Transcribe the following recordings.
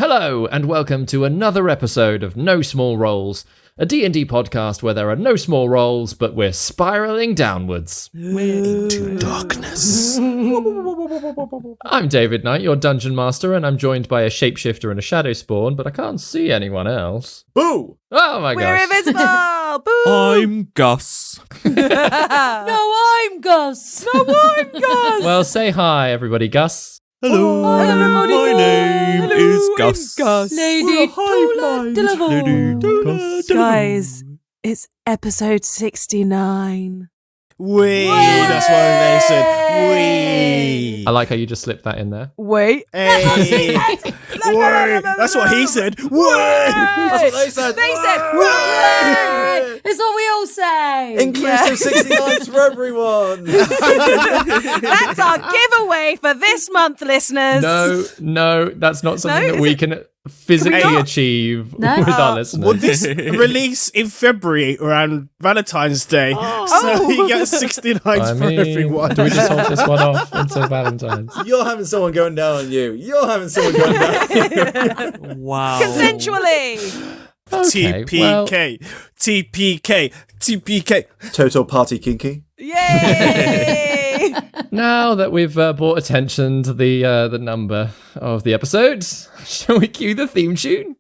Hello, and welcome to another episode of No Small Rolls, a D&D podcast where there are no small rolls, but we're spiraling downwards. Into darkness. I'm David Knight, your Dungeon Master, and I'm joined by a Shapeshifter and a Shadow Spawn, but I can't see anyone else. Boo! Oh my gosh. We're invisible! Boo! I'm Gus. No, I'm Gus! No, I'm Gus! Well, say hi, everybody. Gus. Hello. Hi, everybody. My name Hello, is Gus. Lady Tula Delaval. Lady Gus. Guys, it's episode 69. Wee. That's what they said. Wee. I like how you just slipped that in there. Wait. Hey. Wee. That's what he said. Wee. That's what they said. They said, Wee. it's what we all say. Inclusive 69 for everyone. That's our giveaway for this month, listeners. No, that's not something No, that we can physically not? achieve No. with our listeners. Will this release in February around Valentine's Day? So you get 69 I for mean, everyone. do we just hold this one off until Valentine's? You're having someone going down on you. You're having someone going down on you. Wow. Consensually. Okay, TPK. TPK. TPK. Total party kinky. Yay! Now that we've brought attention to the number of the episodes, shall we cue the theme tune?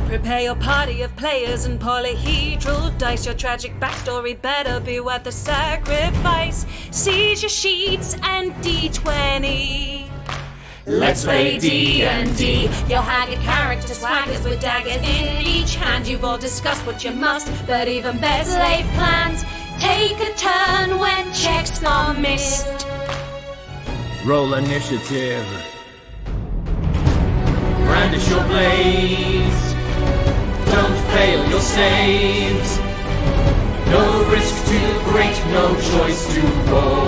Prepare your party of players and polyhedral dice. Your tragic backstory better be worth the sacrifice. Seize your sheets and D20. Let's play D&D. Your haggard character swaggers with daggers in each hand. You've all discussed what you must, but even better laid plans. Take a turn when checks are missed. Roll initiative. Brandish your blades. Don't fail your saves. No risk too great, no choice to roll.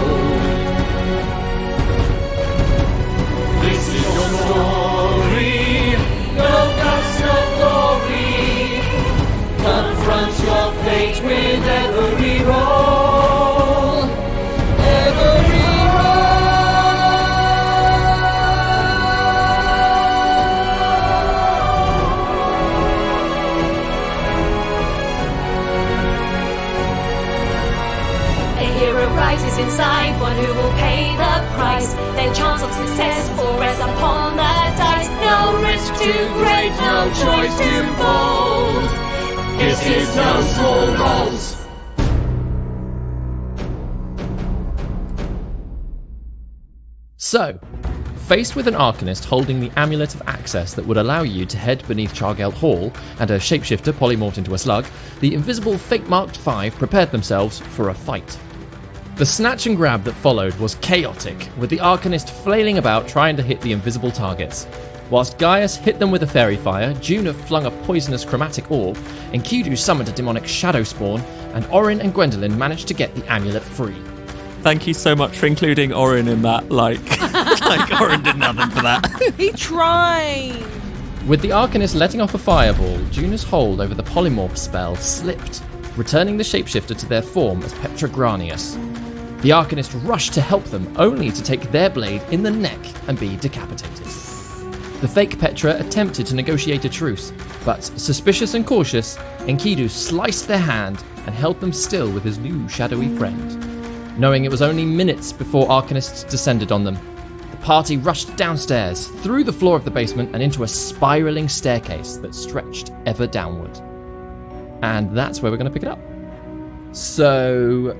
This is your story. No guts, no glory. Confront your fate with every roll. Every rises inside, one who will pay the price. Their chance of success will rest upon the dice. No risk too great, no choice too bold. This is no small rolls. So, faced with an Arcanist holding the Amulet of Access that would allow you to head beneath Chargelt Hall and a Shapeshifter polymorphed into a slug, the invisible Fatemarked Five prepared themselves for a fight. The snatch and grab that followed was chaotic, with the Arcanist flailing about trying to hit the invisible targets. Whilst Gaius hit them with a fairy fire, Juna flung a poisonous chromatic orb, Enkidu summoned a demonic shadow spawn, and Orryn and Gwendellyn managed to get the amulet free. Thank you so much for including Orryn in that. Like Orryn did nothing for that. He tried. With the Arcanist letting off a fireball, Juna's hold over the polymorph spell slipped, returning the shapeshifter to their form as Petra Granius. The Arcanist rushed to help them, only to take their blade in the neck and be decapitated. The fake Petra attempted to negotiate a truce, but suspicious and cautious, Enkidu sliced their hand and held them still with his new shadowy friend. Knowing it was only minutes before Arcanists descended on them, the party rushed downstairs, through the floor of the basement and into a spiraling staircase that stretched ever downward. And that's where we're going to pick it up. So,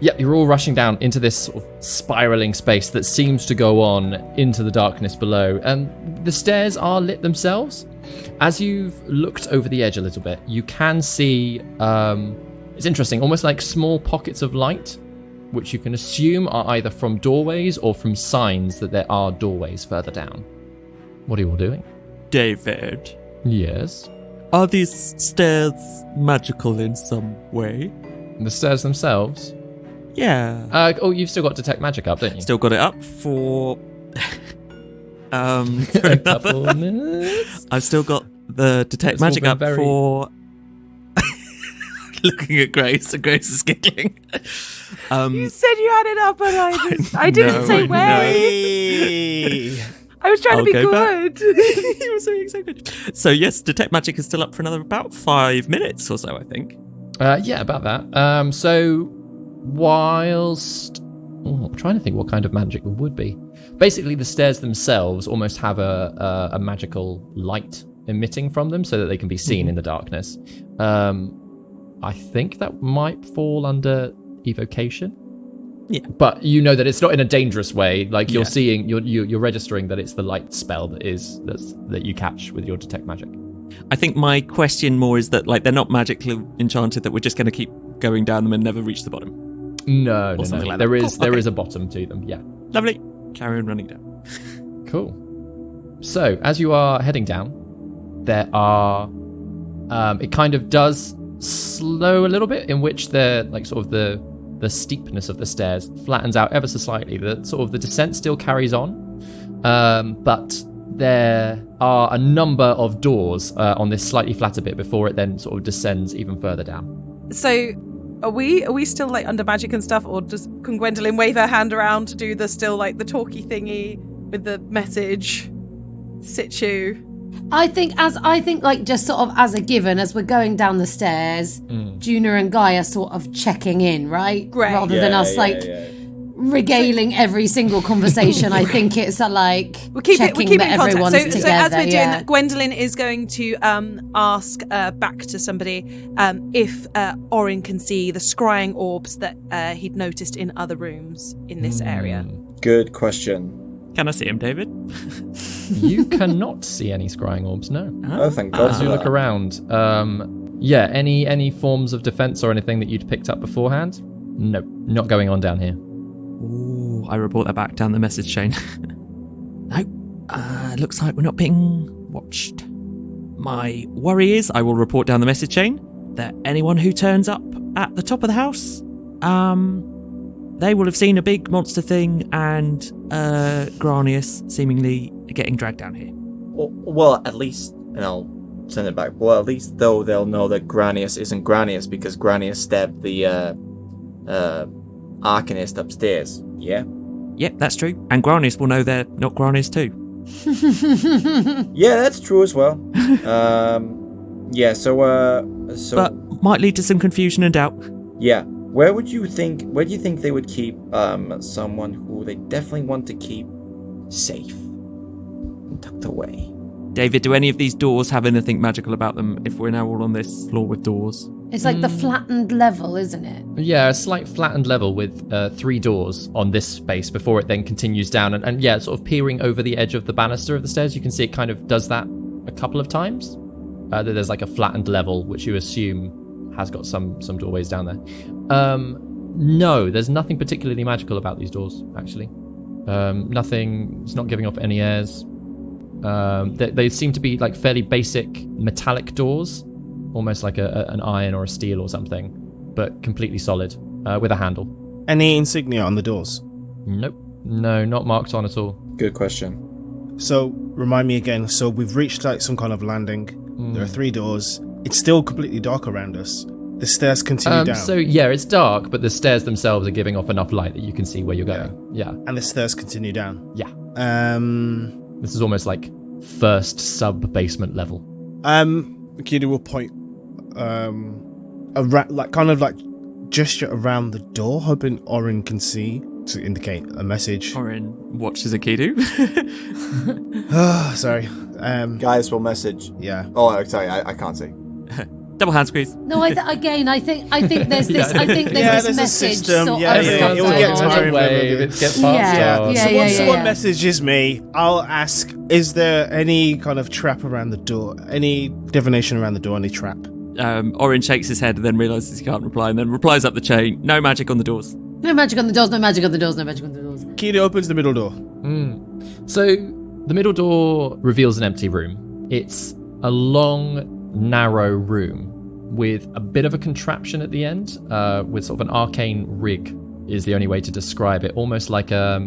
yeah, you're all rushing down into this sort of spiraling space that seems to go on into the darkness below. And the stairs are lit themselves. As you've looked over the edge a little bit, you can see, it's interesting, almost like small pockets of light, which you can assume are either from doorways or from signs that there are doorways further down. What are you all doing? David, Yes? are these stairs magical in some way? The stairs themselves? Yeah. You've still got Detect Magic up, don't you? Still got it up for for a another. couple minutes. I've still got the detect It's magic all up been very- for looking at Grace, and Grace is giggling. You said you had it up, and I didn't know, say I where. Hey. I was trying to be I'll go back. good. You were doing so good. So yes, detect magic is still up for another about 5 minutes or so, I think. Yeah, about that. So, whilst... I'm trying to think what kind of magic there would be. Basically, the stairs themselves almost have a magical light emitting from them so that they can be seen in the darkness. I think that might fall under evocation. Yeah. But you know that it's not in a dangerous way. Like you're Yeah. seeing, you're registering that it's the light spell that you catch with your detect magic. I think my question more is that like they're not magically enchanted, that we're just going to keep going down them and never reach the bottom. No, Or something like There that. is Cool, there okay. is a bottom to them. Yeah. Lovely. Carry on running down. Cool. So as you are heading down, there are. It kind of does slow a little bit, in which the like sort of the steepness of the stairs flattens out ever so slightly. The sort of the descent still carries on, but there are a number of doors on this slightly flatter bit before it then sort of descends even further down. So, are we still like under magic and stuff, or can Gwendolyn wave her hand around to do the still like the talky thingy with the message? Situ. I think like just sort of as a given, as we're going down the stairs, Juna and Gaius sort of checking in, right? Great. Rather than us regaling every single conversation. I think it's We're keeping checking that in contact. everyone's So together. as we're doing yeah. that, Gwendolyn is going to ask back to somebody if Orryn can see the scrying orbs that he'd noticed in other rooms in this area. Good question. Can I see him, David? You cannot see any scrying orbs, no. Oh, thank God. As for you that. look around, any forms of defense or anything that you'd picked up beforehand? No, not going on down here. Ooh, I report that back down the message chain. No, looks like we're not being watched. My worry is I will report down the message chain that anyone who turns up at the top of the house, they will have seen a big monster thing and Granius seemingly getting dragged down here. Well, at least, and I'll send it back. Well, at least though they'll know that Granius isn't Granius because Granius stabbed the Arcanist upstairs. Yeah. Yep, that's true. And Granius will know they're not Granius too. Yeah, that's true as well. Yeah. So But might lead to some confusion and doubt. yeah. Where do you think they would keep someone who they definitely want to keep safe and tucked away? David, do any of these doors have anything magical about them if we're now all on this floor with doors? It's like the flattened level, isn't it? Yeah, a slight flattened level with 3 doors on this space before it then continues down. And yeah, sort of peering over the edge of the banister of the stairs, you can see it kind of does that a couple of times. There's like a flattened level, which you assume has got some doorways down there. No, there's nothing particularly magical about these doors, actually. Nothing, it's not giving off any airs. They seem to be like fairly basic metallic doors, almost like an iron or a steel or something, but completely solid, with a handle. Any insignia on the doors? Nope. No, not marked on at all. Good question. So, remind me again. So, we've reached like some kind of landing. There are 3 doors. It's still completely dark around us. The stairs continue down. So yeah, it's dark, but the stairs themselves are giving off enough light that you can see where you're going. Yeah. And the stairs continue down. Yeah. Um, This is almost like first sub-basement level. Enkidu will point, gesture around the door, hoping Orryn can see to indicate a message. Orryn watches Enkidu. Sorry. Gaius will message. Yeah. Oh, sorry, I can't see. Double hand squeeze. No, I think there's this. I think there's Yeah, this there's a message. system. Sort Yeah, of yeah, stuff it will get going on. tiring. Wave, it gets past Yeah. us. Yeah, So once someone yeah. messages me, I'll ask, is there any kind of trap around the door? Any divination around the door? Any trap? Orryn shakes his head and then realises he can't reply and then replies up the chain. No magic on the doors. No magic on the doors. No magic on the doors. No magic on the doors. Enkidu opens the middle door. So the middle door reveals an empty room. It's a long, narrow room with a bit of a contraption at the end, with sort of an arcane rig is the only way to describe it, almost like a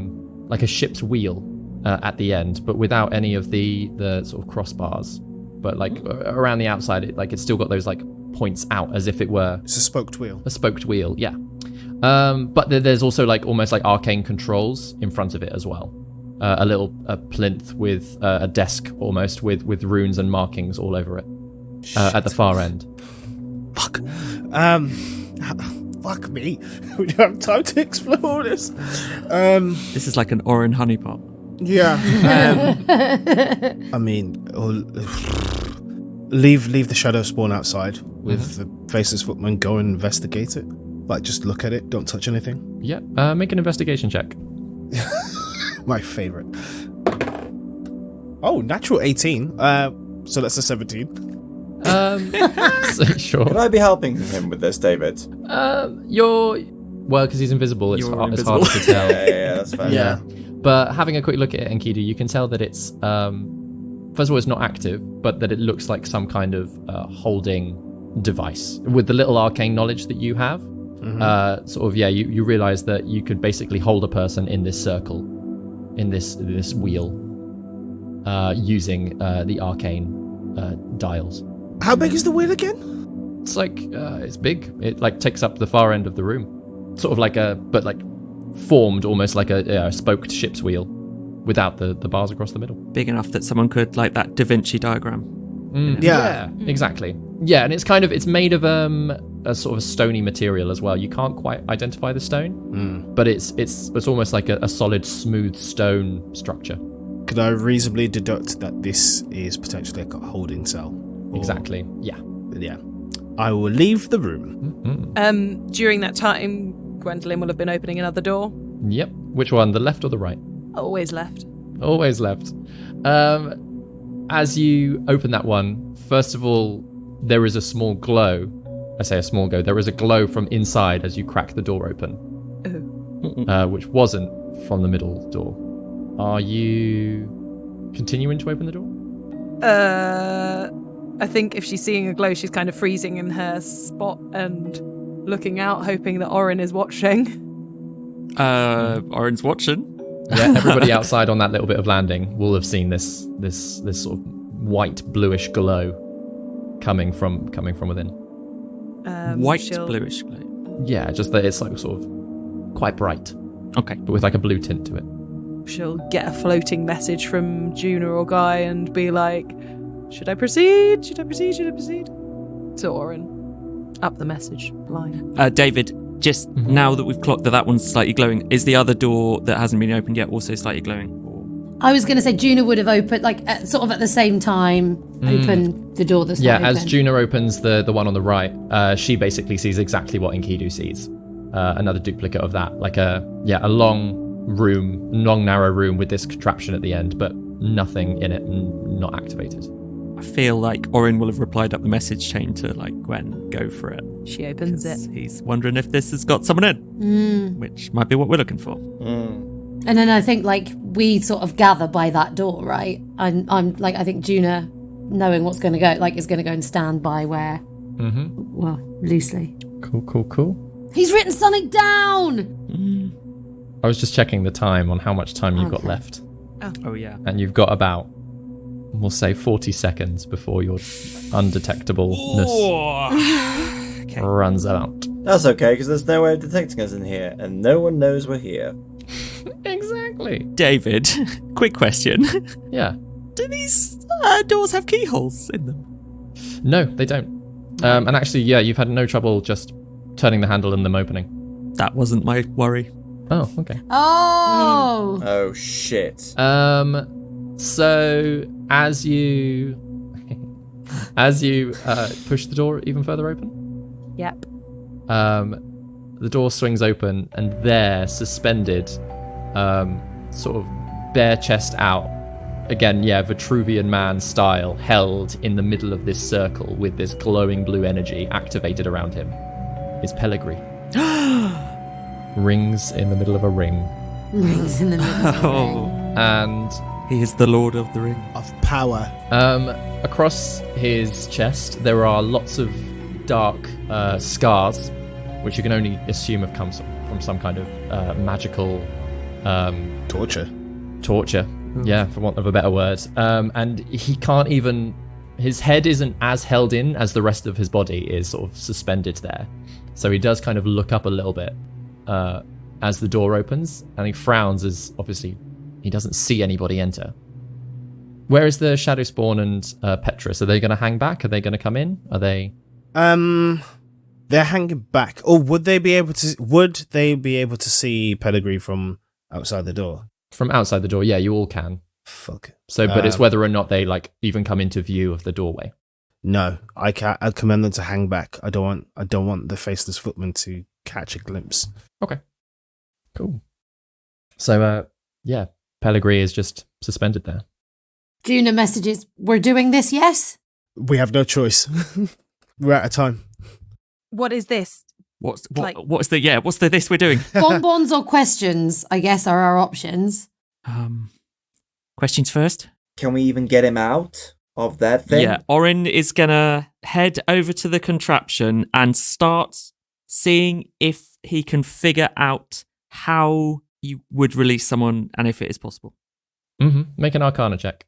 ship's wheel at the end, but without any of the sort of crossbars. but like around the outside, it's still got those like points out as if it were It's a spoked wheel. a spoked wheel. Yeah. But there's also like almost like arcane controls in front of it as well. A little plinth with a desk almost with runes and markings all over it at the far end. Fuck. Fuck me. We don't have time to explore all this. This is like an Orryn honeypot. Yeah. I mean, leave the shadow spawn outside with the faceless footman. Go and investigate it. Like, just look at it. Don't touch anything. Yeah. Make an investigation check. My favorite. Oh, natural 18. So that's a 17. Sure. Can I be helping him with this, David? Because he's invisible. It's You're it's harder to tell. Yeah, that's fair. Yeah. But having a quick look at it, Enkidu, you can tell that it's first of all, it's not active, but that it looks like some kind of holding device. With the little arcane knowledge that you have, you realize that you could basically hold a person in this circle, in this wheel, using the arcane dials. How big is the wheel again? It's like it's big. It like takes up the far end of the room, sort of like formed almost like a spoked ship's wheel, without the bars across the middle. Big enough that someone could, like that Da Vinci diagram. Yeah. Exactly. Yeah, and it's made of a sort of a stony material as well. You can't quite identify the stone, but it's almost like a solid, smooth stone structure. Could I reasonably deduct that this is potentially like a holding cell? Exactly. Yeah. Yeah. I will leave the room. During that time, Gwendolyn will have been opening another door. Yep. Which one? The left or the right? Always left. Always left. As you open that one, first of all, there is a small glow. I say a small glow. There is a glow from inside as you crack the door open, which wasn't from the middle door. Are you continuing to open the door? I think if she's seeing a glow, she's kind of freezing in her spot and looking out, hoping that Orryn is watching. Orryn's watching. Yeah, everybody outside on that little bit of landing will have seen this sort of white bluish glow coming from within. White bluish glow. Yeah, just that it's like sort of quite bright. Okay. But with like a blue tint to it. She'll get a floating message from Juna or Guy and be like, should I proceed? Should I proceed? Should I proceed? To Orryn. Up the message line. David, just now that we've clocked that one's slightly glowing, is the other door that hasn't been opened yet also slightly glowing? I was going to say Juna would have opened, like, sort of at the same time, opened the door that's not open. As Juna opens the one on the right, she basically sees exactly what Enkidu sees. Another duplicate of that. Like a long narrow room with this contraption at the end, but nothing in it, not activated. I feel like Orryn will have replied up the message chain to, like, Gwen, go for it. She opens it. He's wondering if this has got someone in, which might be what we're looking for. And then I think, like, we sort of gather by that door, right? I'm like, I think Juna, knowing what's going to go, like, is going to go and stand by where, well, loosely. Cool. He's written something down! I was just checking the time on how much time you've got left. Oh, yeah. And you've got about, we'll say, 40 seconds before your undetectableness runs out. That's okay, because there's no way of detecting us in here, and no one knows we're here. Exactly. David, quick question. Yeah. Do these doors have keyholes in them? No, they don't. And actually, yeah, you've had no trouble just turning the handle and them opening. That wasn't my worry. Oh, okay. Oh! Oh, shit. So as you push the door even further open, Yep. the door swings open, and there, suspended, sort of bare chest out, again, Vitruvian Man style, held in the middle of this circle with this glowing blue energy activated around him, is Pellegrini. Rings in the middle of a ring. Rings in the middle of the ring. And he is the Lord of the Ring. Of power. Across his chest, there are lots of dark scars, which you can only assume have come from some kind of magical Torture. Yeah, for want of a better word. And he can't even his head isn't as held in as the rest of his body is sort of suspended there. So he does kind of look up a little bit as the door opens, and he frowns as obviously he doesn't see anybody enter. Where is the Shadow Spawn and Petrus? Are they going to hang back? Are they going to come in? Are they? They're hanging back. Or would they be able to see Pedigree from outside the door? From outside the door, yeah, you all can. Fuck. So, but it's whether or not they like even come into view of the doorway. No, I'd command them to hang back. I don't want the faceless footman to catch a glimpse. Okay. Cool. So, yeah, Pellegrini is just suspended there. Juna messages, we're doing this, yes? We have no choice. We're out of time. What is this? What's the this we're doing? Bonbons or questions, I guess, are our options. Questions first? Can we even get him out of that thing? Yeah, Orryn is gonna head over to the contraption and start seeing if he can figure out how you would release someone and if it is possible. Make an Arcana check.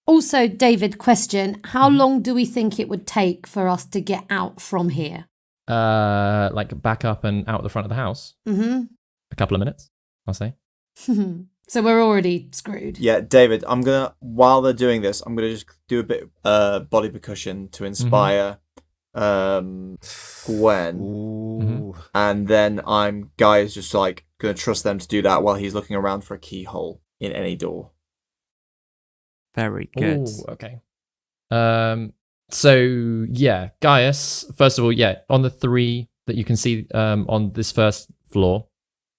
Also, David, question, how long do we think it would take for us to get out from here? Like back up and out the front of the house? A couple of minutes, I'll say. So we're already screwed. Yeah, David, while they're doing this, I'm gonna just do a bit body percussion to inspire Gwen. And then Gaius just like gonna trust them to do that while he's looking around for a keyhole in any door. Very good. Ooh, okay. So yeah, Gaius, first of all, yeah, on the 3 that you can see on this first floor,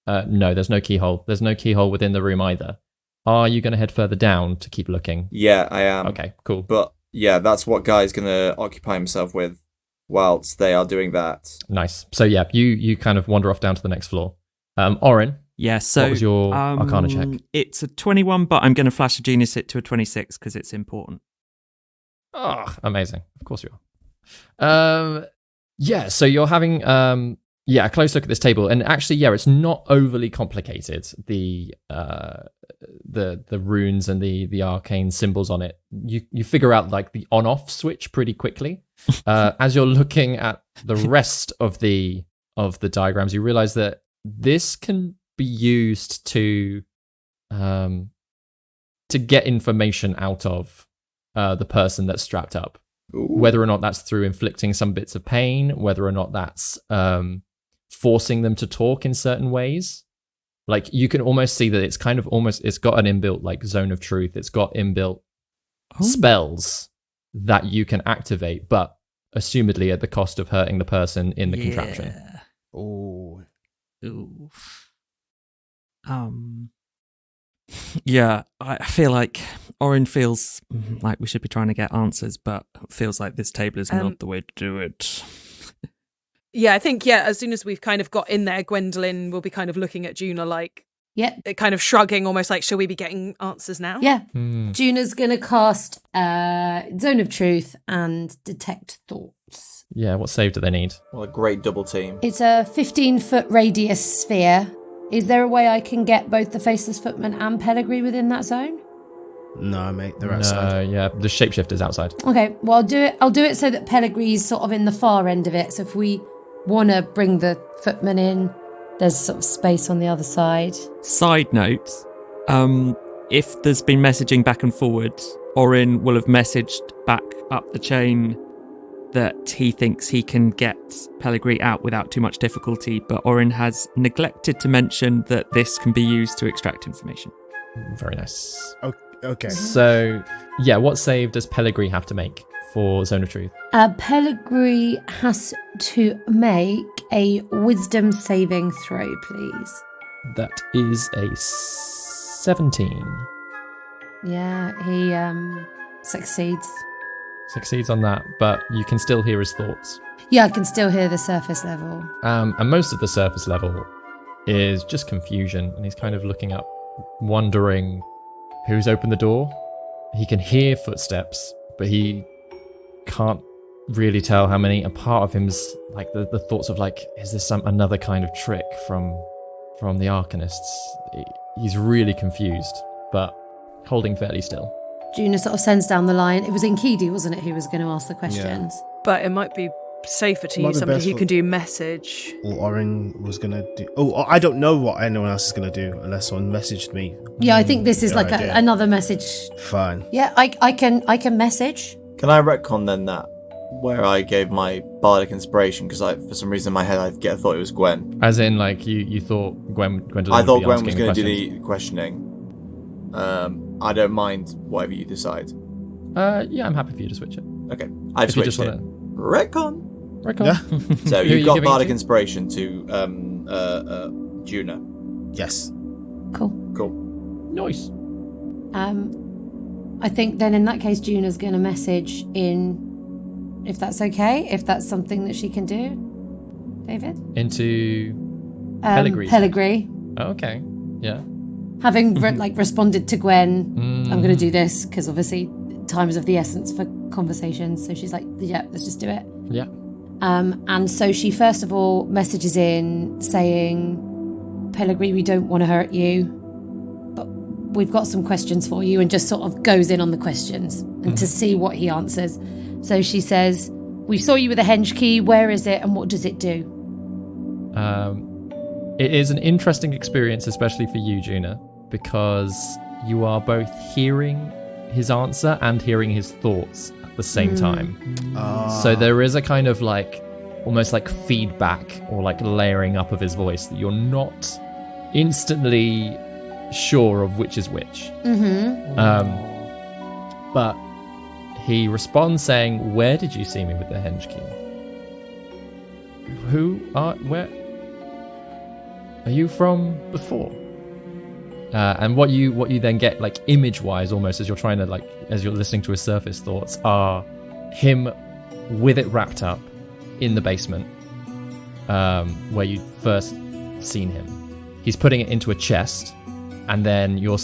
no, there's no keyhole. There's no keyhole within the room either. Are you going to head further down to keep looking? Yeah, I am. Okay, cool. But yeah, that's what Guy's going to occupy himself with whilst they are doing that. Nice. So yeah, you kind of wander off down to the next floor. Orryn? Yeah, so... What was your Arcana check? It's a 21, but I'm going to flash a genius hit to a 26 because it's important. Oh, amazing. Of course you are. Yeah, so you're having a close look at this table, and actually, yeah, it's not overly complicated. The runes and the arcane symbols on it. You figure out like the on-off switch pretty quickly. As you're looking at the rest of the diagrams, you realize that this can be used to get information out of the person that's strapped up. Ooh. Whether or not that's through inflicting some bits of pain, whether or not that's forcing them to talk in certain ways. Like you can almost see that it's kind of it's got an inbuilt like zone of truth. It's got inbuilt spells that you can activate, but assumedly at the cost of hurting the person in the contraption. Oh. Ooh. Yeah, I feel like Orryn feels like we should be trying to get answers, but feels like this table is not the way to do it. Yeah, I think, as soon as we've kind of got in there, Gwendolyn will be kind of looking at Juna like, kind of shrugging, almost like, shall we be getting answers now? Yeah. Juna's going to cast Zone of Truth and Detect Thoughts. Yeah, what save do they need? Well, a great double team. It's a 15-foot radius sphere. Is there a way I can get both the Faceless Footman and Pedigree within that zone? No, mate, they're outside. Yeah, the shapeshifter's outside. Okay, well, I'll do it so that Pedigree's sort of in the far end of it. So if we want to bring the footman in, there's sort of space on the other side. Side note, if there's been messaging back and forward, Orryn will have messaged back up the chain that he thinks he can get Pellegrini out without too much difficulty, but Orryn has neglected to mention that this can be used to extract information. Very nice. Okay. So, yeah, what save does Pellegrini have to make for Zone of Truth? Pellegrini has to make a wisdom saving throw, please. That is a 17. Yeah, he succeeds. Succeeds on that, but you can still hear his thoughts. Yeah, I can still hear the surface level. And most of the surface level is just confusion, and he's kind of looking up, wondering who's opened the door. He can hear footsteps, but he can't really tell how many. A part of him's like the thoughts of like, is this another kind of trick from the Arcanists? He's really confused, but holding fairly still. Juna sort of sends down the line. It was Enkidu, wasn't it, who was going to ask the questions? But it might be safer to Might use be somebody best who for- can do message. Or Orryn was gonna do. Oh, I don't know what anyone else is gonna do unless someone messaged me. Yeah, I think this is Good like idea. another message. Fine. Yeah, I can message. Can I retcon then that where I gave my bardic inspiration because for some reason in my head I thought it was Gwen. As in, like, you thought Gwendolyn I thought would be Gwen was asking going to do questions. the questioning. I don't mind whatever you decide. Yeah, I'm happy for you to switch it. Okay, I've If you switched just it. wanna- Retcon. Reckon. Yeah. So Who are you've you got giving it bardic to? inspiration to Juna. Yes. Cool. Cool. Nice. I think then in that case, Juna's going to message in, if that's okay, if that's something that she can do. David? Into Pellegrini. Pellegrini. Oh, okay. Yeah. Having responded to Gwen, I'm going to Mm. do this because obviously time is of the essence for conversations. So she's like, yeah, let's just do it. Yeah. And so she first of all messages in saying, Pellegrini, we don't want to hurt you, but we've got some questions for you, and just sort of goes in on the questions and to see what he answers. So she says, we saw you with a henge key. Where is it and what does it do? It is an interesting experience, especially for you, Juna, because you are both hearing his answer and hearing his thoughts at the same time. So there is a kind of like, almost like feedback or like layering up of his voice that you're not instantly sure of which is which. But he responds saying, where did you see me with the henge key? Where are you from before? And what you then get, like, image-wise, almost as you're trying to, like, as you're listening to his surface thoughts, are him with it wrapped up in the basement, where you first seen him. He's putting it into a chest, and then you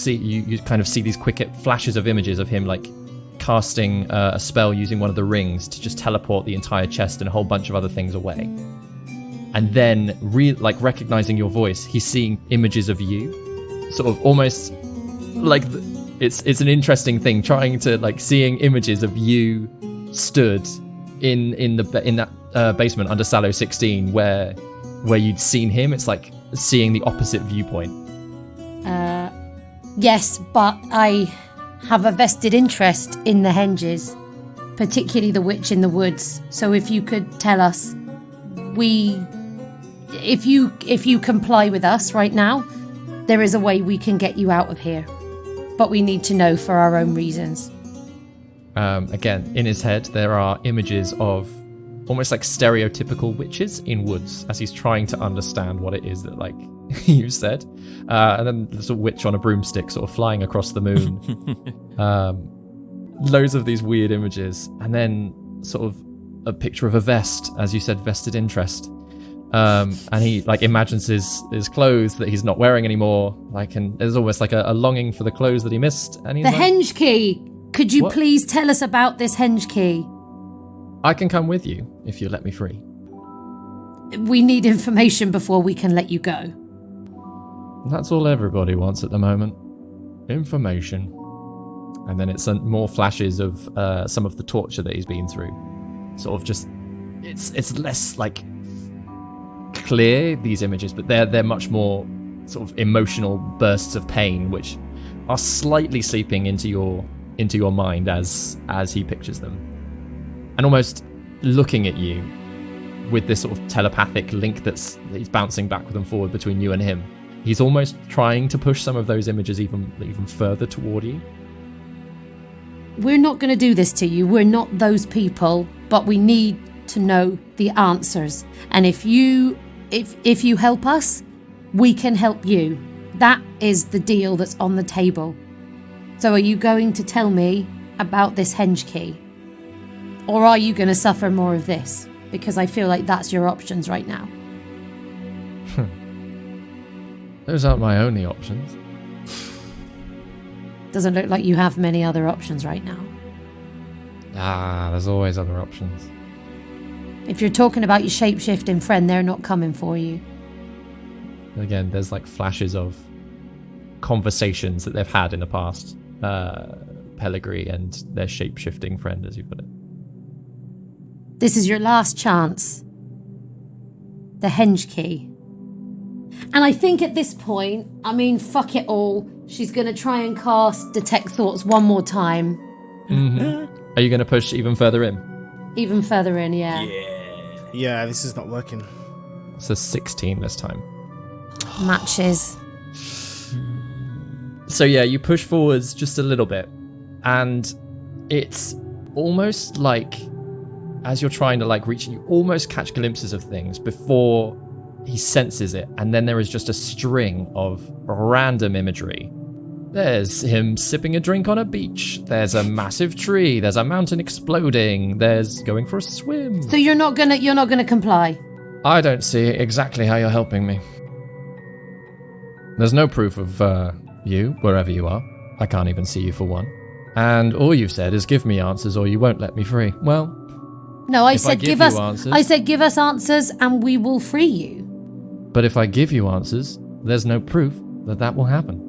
kind of see these quick flashes of images of him, like, casting a spell using one of the rings to just teleport the entire chest and a whole bunch of other things away. And then, recognizing your voice, he's seeing images of you, sort of almost like it's an interesting thing, trying to like seeing images of you stood in that basement under Sallow 16, where you'd seen him. It's like seeing the opposite viewpoint. Yes, but I have a vested interest in the henges, particularly the witch in the woods. So if you could tell us, if you comply with us right now, there is a way we can get you out of here. But we need to know for our own reasons. Again, in his head, there are images of almost like stereotypical witches in woods as he's trying to understand what it is that, like, you said. And then there's a witch on a broomstick sort of flying across the moon. Loads of these weird images. And then sort of a picture of a vest, as you said, vested interest. And he like imagines his clothes that he's not wearing anymore, like, and there's almost like a longing for the clothes that he missed. And he's The like, henge key! Could you What? please tell us about this henge key? I can come with you if you let me free. We need information before we can let you go. That's all everybody wants at the moment. Information. And then it's more flashes of some of the torture that he's been through. Sort of just, it's less like clear, these images, but they're much more sort of emotional bursts of pain, which are slightly seeping into your mind as he pictures them, and almost looking at you with this sort of telepathic link that he's bouncing backward and forward between you and him. He's almost trying to push some of those images even further toward you. We're not going to do this to you. We're not those people, but we need to know the answers. And if you help us, we can help you. That is the deal that's on the table. So are you going to tell me about this henge key? Or are you going to suffer more of this? Because I feel like that's your options right now. Those aren't my only options. Doesn't look like you have many other options right now. There's always other options. If you're talking about your shape-shifting friend, they're not coming for you. Again, there's like flashes of conversations that they've had in the past Pellegrini and their shape-shifting friend, as you put it. This is your last chance. The henge key. And I think at this point, I mean, fuck it all. She's going to try and cast Detect Thoughts one more time. Mm-hmm. Are you going to push even further in? Even further in, yeah. Yeah, this is not working. It's a 16 this time. Matches. So yeah, you push forwards just a little bit, and it's almost like, as you're trying to like reach, you almost catch glimpses of things before he senses it, and then there is just a string of random imagery. There's him sipping a drink on a beach. There's a massive tree. There's a mountain exploding. There's going for a swim. So you're not gonna comply? I don't see exactly how you're helping me. There's no proof of you, wherever you are. I can't even see you for one. And all you've said is give me answers or you won't let me free. Well, no, I if said give us answers. I said give us answers and we will free you. But if I give you answers, there's no proof that will happen.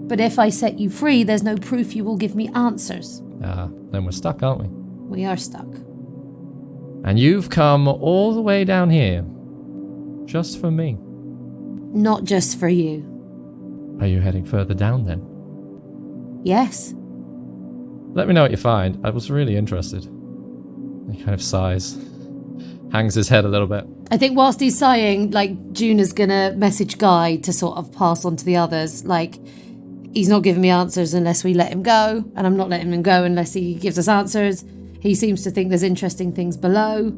But if I set you free, there's no proof you will give me answers. Then we're stuck, aren't we? We are stuck. And you've come all the way down here just for me. Not just for you. Are you heading further down then? Yes. Let me know what you find. I was really interested. He kind of sighs, hangs his head a little bit. I think whilst he's sighing, like, Juna's gonna message Guy to sort of pass on to the others. Like, he's not giving me answers unless we let him go, and I'm not letting him go unless he gives us answers. He seems to think there's interesting things below.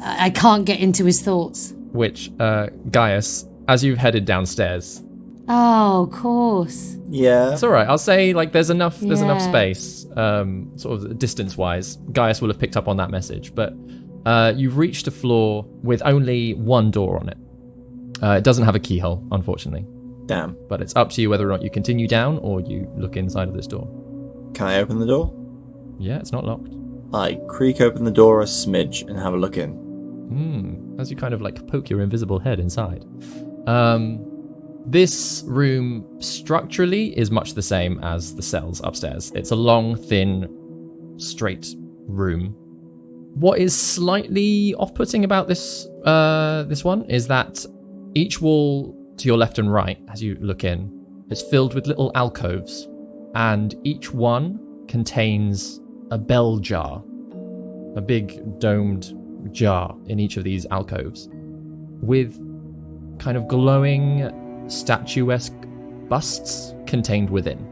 I can't get into his thoughts. Which, Gaius, as you've headed downstairs... Oh, of course. Yeah. It's alright, I'll say, like, there's enough space, sort of distance-wise. Gaius will have picked up on that message, but you've reached a floor with only one door on it. It doesn't have a keyhole, unfortunately. Damn. But it's up to you whether or not you continue down or you look inside of this door. Can I open the door? Yeah, it's not locked. I creak open the door a smidge and have a look in. As you kind of like poke your invisible head inside. This room structurally is much the same as the cells upstairs. It's a long, thin, straight room. What is slightly off-putting about this one is that each wall to your left and right, as you look in, is filled with little alcoves, and each one contains a bell jar, a big domed jar in each of these alcoves, with kind of glowing, statuesque busts contained within.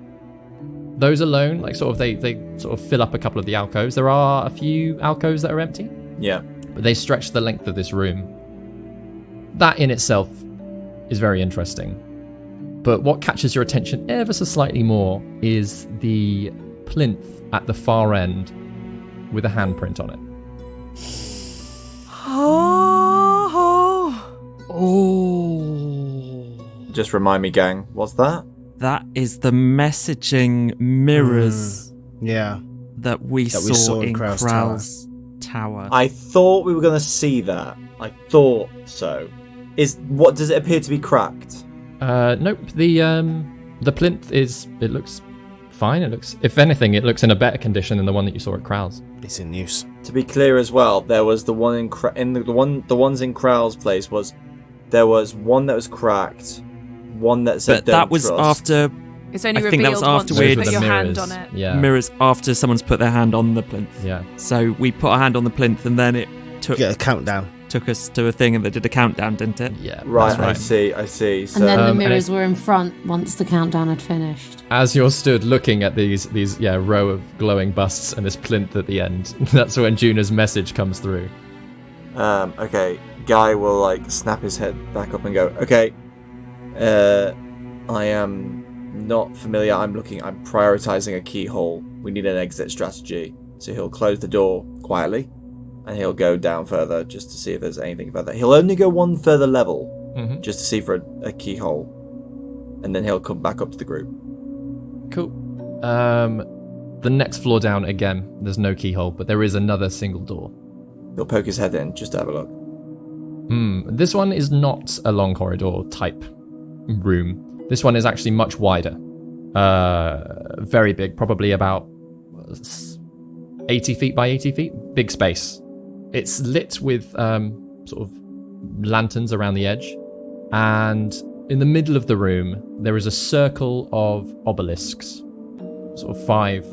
Those alone, like sort of they sort of fill up a couple of the alcoves. There are a few alcoves that are empty. Yeah. But they stretch the length of this room. That in itself is very interesting. But what catches your attention ever so slightly more is the plinth at the far end with a handprint on it. Just remind me, gang, what's that? That is the messaging mirrors that we saw in Kral's tower. I thought we were going to see that. I thought so. What does it appear to be cracked? Nope. The plinth it looks fine. If anything, it looks in a better condition than the one that you saw at Kral's. It's in use. To be clear as well, there was the one the ones in Kral's place there was one that was cracked, one that said but that was after. It's only I think that was after once you we put your hand on it. Yeah. Mirrors after someone's put their hand on the plinth. Yeah. So we put our hand on the plinth, and then it took a countdown. Took us to a thing, and they did a countdown, didn't it? Yeah. Right. I see. So, and then the mirrors were in front once the countdown had finished. As you're stood looking at these row of glowing busts and this plinth at the end, that's when Juna's message comes through. Okay. Guy will like snap his head back up and go, okay, I am not familiar. I'm prioritizing a keyhole. We need an exit strategy. So he'll close the door quietly and he'll go down further just to see if there's anything further. He'll only go one further level just to see for a keyhole, and then he'll come back up to the group. Cool. The next floor down, again, there's no keyhole, but there is another single door. He'll poke his head in just to have a look. This one is not a long corridor type room. This one is actually much wider. Very big, probably about 80 feet by 80 feet. Big space. It's lit with sort of lanterns around the edge. And in the middle of the room, there is a circle of obelisks. Sort of 5,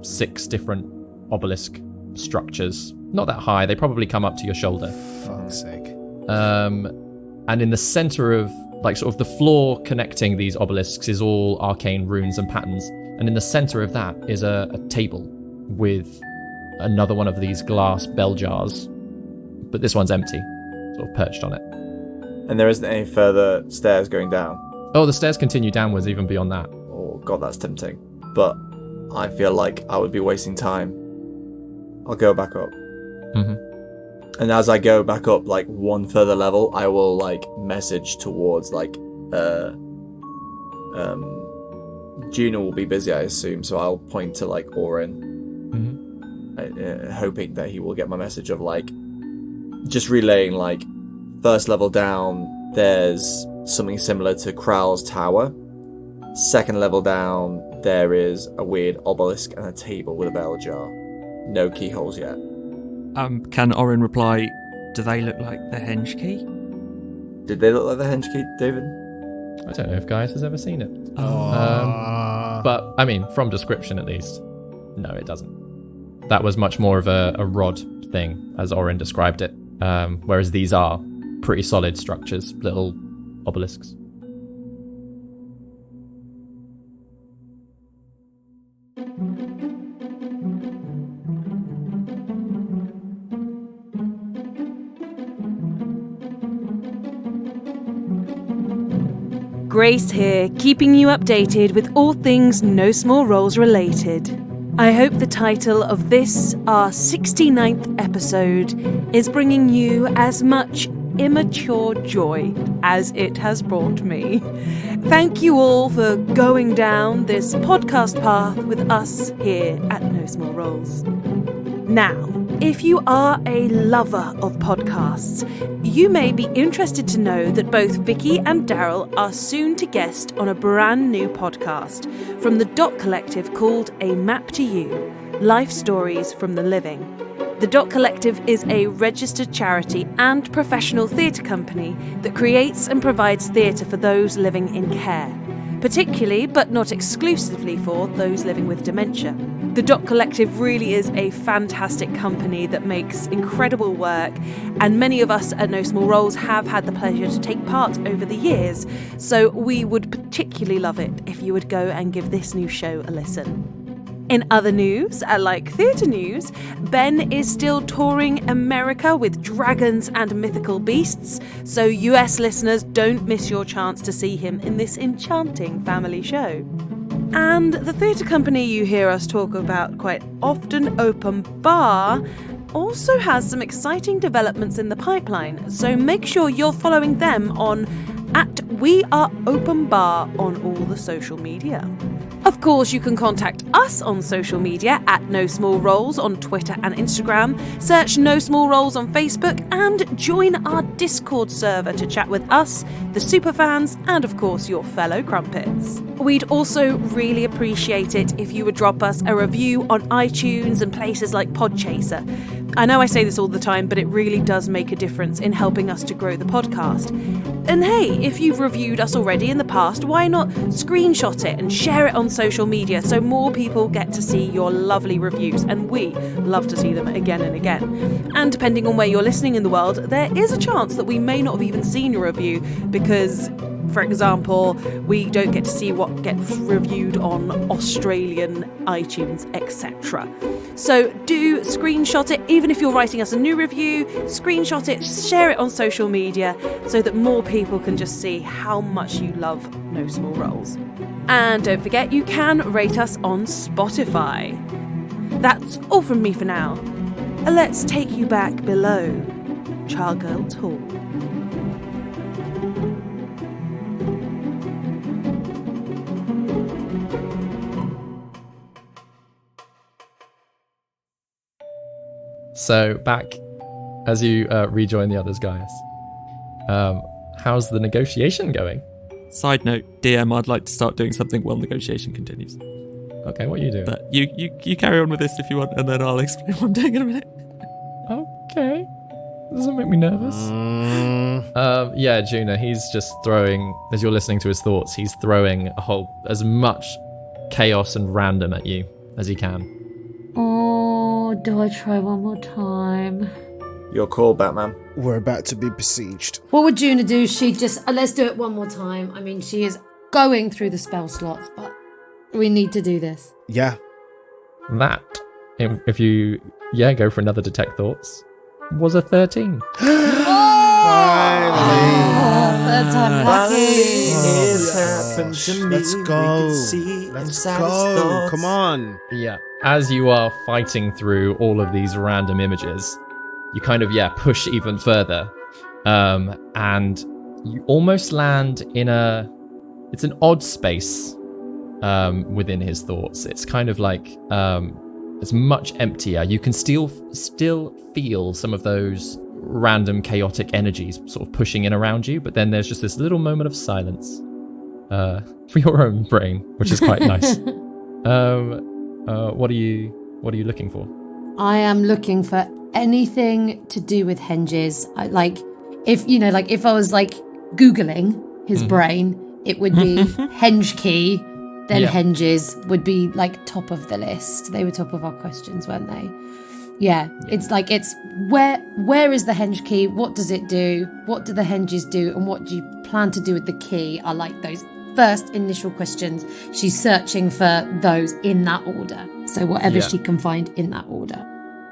6 different obelisk structures. Not that high. They probably come up to your shoulder. Fuck's sake. And in the center of, like, sort of the floor connecting these obelisks is all arcane runes and patterns. And in the center of that is a table with another one of these glass bell jars. But this one's empty, sort of perched on it. And there isn't any further stairs going down. Oh, the stairs continue downwards even beyond that. Oh, God, that's tempting. But I feel like I would be wasting time. I'll go back up. Mm-hmm. And as I go back up, like, one further level, I will, like, message towards, like, Juna will be busy, I assume, so I'll point to, like, Orryn. Mm-hmm. Hoping that he will get my message of, like, just relaying, like, first level down, there's something similar to Kral's tower. Second level down, there is a weird obelisk and a table with a bell jar. No keyholes yet. Can Orryn reply, do they look like the henge key? Did they look like the henge key, David? I don't know if Gaius has ever seen it. Oh. But, I mean, from description at least, no, it doesn't. That was much more of a rod thing, as Orryn described it. Whereas these are pretty solid structures, little obelisks. Grace here, keeping you updated with all things No Small Roles related. I hope the title of this, our 69th episode, is bringing you as much immature joy as it has brought me. Thank you all for going down this podcast path with us here at No Small Roles. Now, if you are a lover of podcasts, you may be interested to know that both Vicky and Darrel are soon to guest on a brand new podcast from the Dot Collective called A Map to You, Life Stories from the Living. The Dot Collective is a registered charity and professional theatre company that creates and provides theatre for those living in care, particularly but not exclusively for those living with dementia. The Dot Collective really is a fantastic company that makes incredible work, and many of us at No Small Roles have had the pleasure to take part over the years, so we would particularly love it if you would go and give this new show a listen. In other news, like theatre news, Ben is still touring America with dragons and mythical beasts, so US listeners, don't miss your chance to see him in this enchanting family show. And the theatre company you hear us talk about quite often, Open Bar, also has some exciting developments in the pipeline, so make sure you're following them on @WeAreOpenBar on all the social media. Of course, you can contact us on social media at No Small Roles on Twitter and Instagram, search No Small Roles on Facebook, and join our Discord server to chat with us, the superfans, and of course your fellow crumpets. We'd also really appreciate it if you would drop us a review on iTunes and places like Podchaser. I know I say this all the time, but it really does make a difference in helping us to grow the podcast. And hey, if you've reviewed us already in the past, why not screenshot it and share it on social media so more people get to see your lovely reviews, and we love to see them again and again. And depending on where you're listening in the world, there is a chance that we may not have even seen your review because, for example, we don't get to see what gets reviewed on Australian iTunes, etc. So do screenshot it, even if you're writing us a new review, screenshot it, share it on social media so that more people can just see how much you love No Small Roles. And don't forget, you can rate us on Spotify. That's all from me for now. Let's take you back below Chargelt Hall. So back as you rejoin the others, Gaius. How's the negotiation going? Side note, DM, I'd like to start doing something while negotiation continues. Okay, what are you doing? But you carry on with this if you want, and then I'll explain what I'm doing in a minute. Okay. Doesn't make me nervous. Yeah, Juna, he's just throwing, as you're listening to his thoughts, he's throwing as much chaos and random at you as he can. Oh, do I try one more time? Your call, Batman. We're about to be besieged. What would Juna do? She just... let's do it one more time. I mean, she is going through the spell slots, but we need to do this. Yeah. That, if you, go for another detect thoughts, was a 13. Finally. Third time lucky. Let's go. Let's go. Come on. Yeah. As you are fighting through all of these random images, you kind of, push even further. And you almost land in it's an odd space within his thoughts. It's kind of like, it's much emptier. You can still feel some of those random chaotic energies sort of pushing in around you, but then there's just this little moment of silence for your own brain, which is quite nice. What are you looking for? I am looking for anything to do with henges. If I was like Googling his brain, it would be henge key, then henges would be like top of the list. They were top of our questions, weren't they? Yeah. It's like, it's where is the henge key? What does it do? What do the henges do? And what do you plan to do with the key? Are like those first initial questions. She's searching for those in that order. So whatever she can find in that order.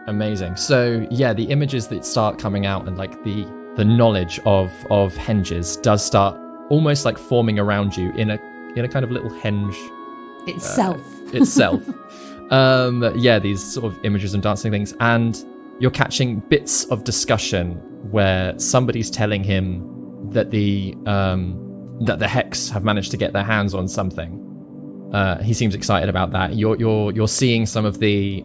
Amazing. So the images that start coming out and like the knowledge of henges does start almost like forming around you in a kind of little henge itself. These sort of images and dancing things, and you're catching bits of discussion where somebody's telling him that the Hex have managed to get their hands on something. He seems excited about that. You're seeing some of the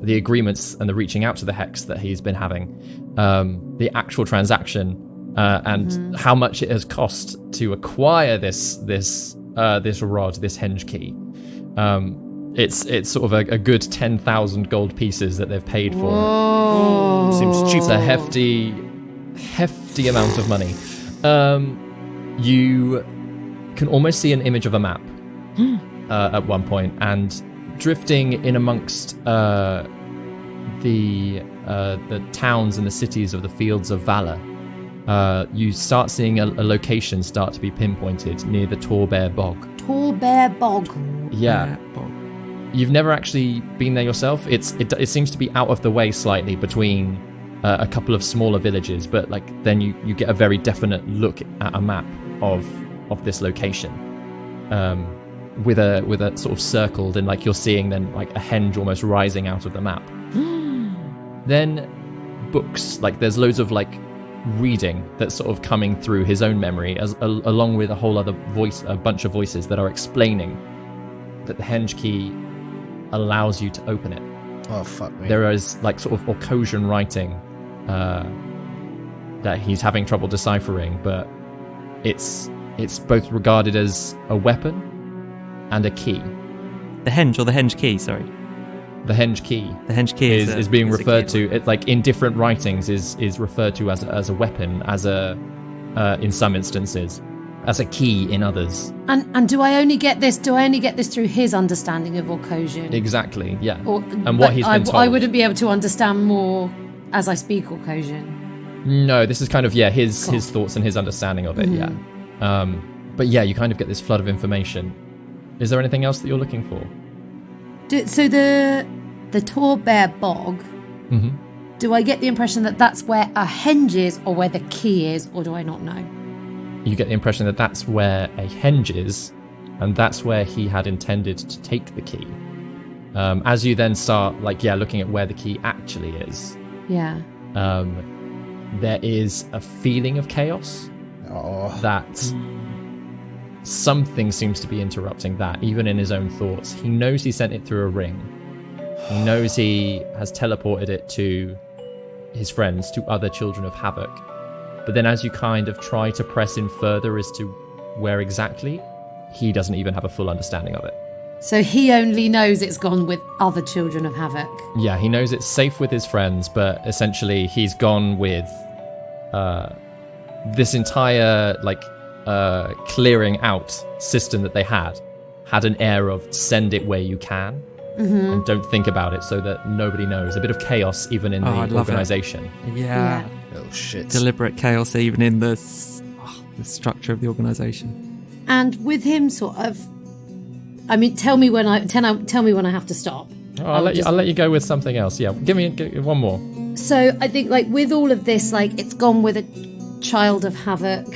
agreements and the reaching out to the Hex that he's been having, the actual transaction, and how much it has cost to acquire this rod, this henge key. It's sort of a good 10,000 gold pieces that they've paid for. Whoa. Seems cheap. It's a hefty amount of money. You can almost see an image of a map at one point, and drifting in amongst the towns and the cities of the Fields of Valor, you start seeing a location start to be pinpointed near the Torbear Bog. Torbear Bog. Yeah. You've never actually been there yourself. It seems to be out of the way slightly between a couple of smaller villages, but like then you get a very definite look at a map of this location, with a sort of circled, and like you're seeing then like a henge almost rising out of the map. Then books, like there's loads of like reading that's sort of coming through his own memory, along with a whole other a bunch of voices that are explaining that the henge key allows you to open it. Oh, fuck me. There is like sort of Orcosian writing that he's having trouble deciphering, but it's both regarded as a weapon and a key. The henge or the henge key, sorry. The henge key. The henge key is being referred to, it, like in different writings, is referred to as a weapon, as in some instances, as a key in others. And do I only get this through his understanding of Orcosian? Exactly, yeah. And what he's been told. I wouldn't be able to understand more as I speak Orcosian. No, this is kind of his thoughts and his understanding of it, yeah. But yeah, you kind of get this flood of information. Is there anything else that you're looking for? So the Torbear Bog, do I get the impression that that's where a henge is, or where the key is, or do I not know? You get the impression that that's where a henge is, and that's where he had intended to take the key. As you then start, looking at where the key actually is, there is a feeling of chaos. That something seems to be interrupting that, even in his own thoughts. He knows he sent it through a ring. He knows he has teleported it to his friends, to other children of Havoc. But then as you kind of try to press in further as to where exactly, he doesn't even have a full understanding of it. So he only knows it's gone with other children of havoc. Yeah, he knows it's safe with his friends, but essentially he's gone with this entire clearing out system that they had an air of send it where you can and don't think about it so that nobody knows. A bit of chaos even in the organization. Yeah. Oh shit. Deliberate chaos even in the structure of the organisation. And with him sort of, I mean, tell me when I have to stop. Oh, I'll let you go with something else. Yeah, give me one more. So I think with all of this, it's gone with a child of havoc.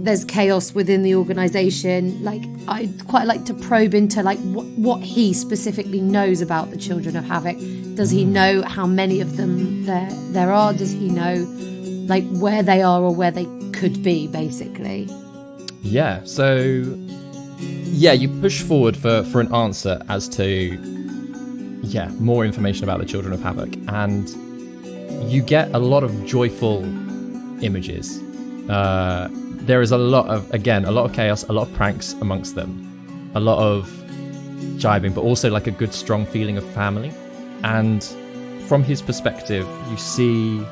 There's chaos within the organisation. I'd quite like to probe into what he specifically knows about the children of havoc. Does he know how many of them there are? Does he know where they are or where they could be, basically? Yeah. So you push forward for an answer as to more information about the children of havoc, and you get a lot of joyful images. There is a lot of chaos, a lot of pranks amongst them, a lot of jibing, but also a good, strong feeling of family. And from his perspective, you see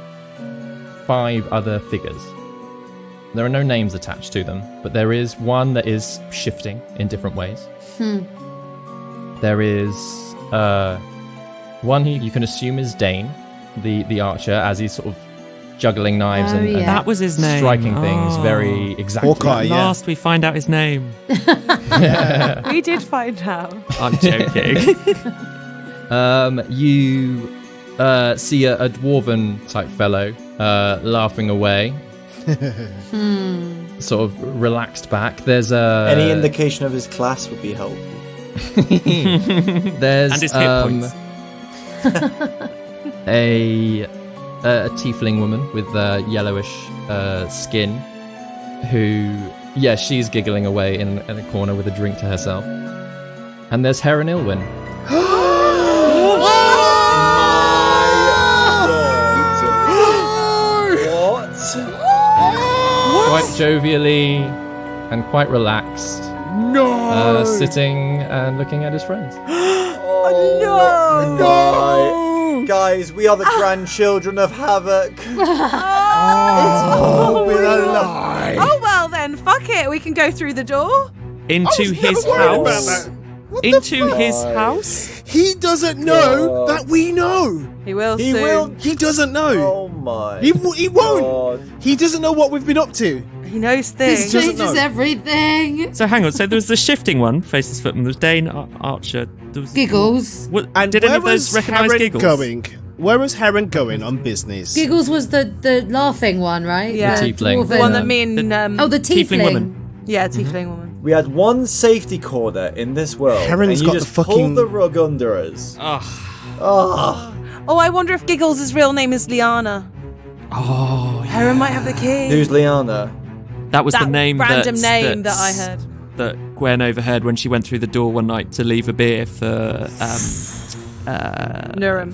5 other figures. There are no names attached to them, but there is one that is shifting in different ways. There is one you can assume is Dane, the archer, as he's sort of juggling knives and that was his name. Striking things very exactly. Hawkeye, At last we find out his name. We did find out. I'm joking. You see a dwarven type fellow laughing away, sort of relaxed back. There's any indication of his class would be helpful. There's and his hit points. a tiefling woman with yellowish skin who, she's giggling away in a corner with a drink to herself. And there's Herren Ilwyn. What? Quite jovially and quite relaxed. No! Sitting and looking at his friends. No! Guys, we are the grandchildren of havoc. We're alive. Oh well then, fuck it. We can go through the door. Into his house. Into his house. He doesn't know that we know. He will He soon. will. He doesn't know. Oh my. He won't. God. He doesn't know what we've been up to. He knows things. doesn't Changes know. everything. So hang on. So there was the shifting one, Faceless Footman. There was Dane Archer. There was Giggles. What, And did any where of those was recognise Herren Giggles? going? Where was Herren going on business? Giggles was the laughing one, right? Yeah. The tiefling. dwarven- The one that me and the Tiefling tiefling. woman. yeah, tiefling woman. We had one safety corner in this world, Herren's and you got just the fucking- pulled the rug under us. Oh. Oh, I wonder if Giggles' real name is Liana. Oh. Herren might have the key. Who's Liana? That was that the name. random name that I heard. That Gwen overheard when she went through the door one night to leave a beer for Nurum.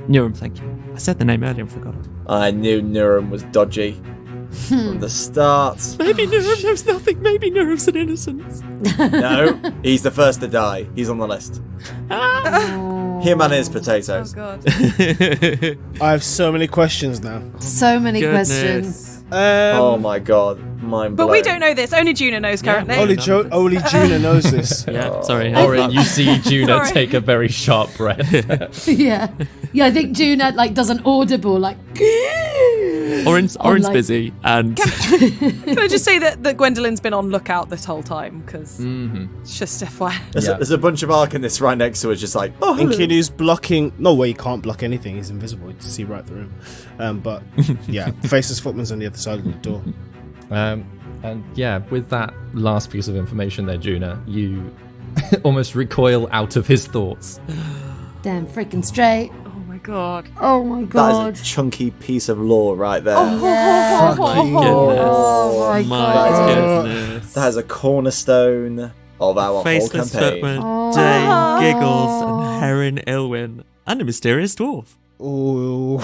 Nurum, thank you. I said the name earlier and forgot it. I knew Nurum was dodgy from the start. Maybe Nurum knows nothing. Maybe Nurum's an innocent. No, he's the first to die. He's on the list. Him and his Oh potatoes. god. I have so many questions now. So many Goodness. questions. Oh my god, mind But blown. we don't know this. Only Juna knows currently. Only Juna knows this. Yeah, sorry. Orryn, you see Juna Sorry. take a very sharp breath. Yeah. I think Juna does an audible Orryn's like- busy and Can I just say that Gwendolyn's been on lookout this whole time? Because it's just FYI. There's a bunch of Arcanists right next to us, just like, oh, hello. Enkidu's blocking. No way, he can't block anything. He's invisible. You can see right through him. But yeah, Faceless Footman's on the other side of the door. And with that last piece of information there, Juna, you almost recoil out of his thoughts. Damn freaking straight. Oh my god. Oh my god. That is a chunky piece of lore right there. my Oh my goodness. That is a cornerstone of our Faceless whole campaign. Footman, Dane, Giggles, and Herren Ilwyn, and a mysterious dwarf. Ooh.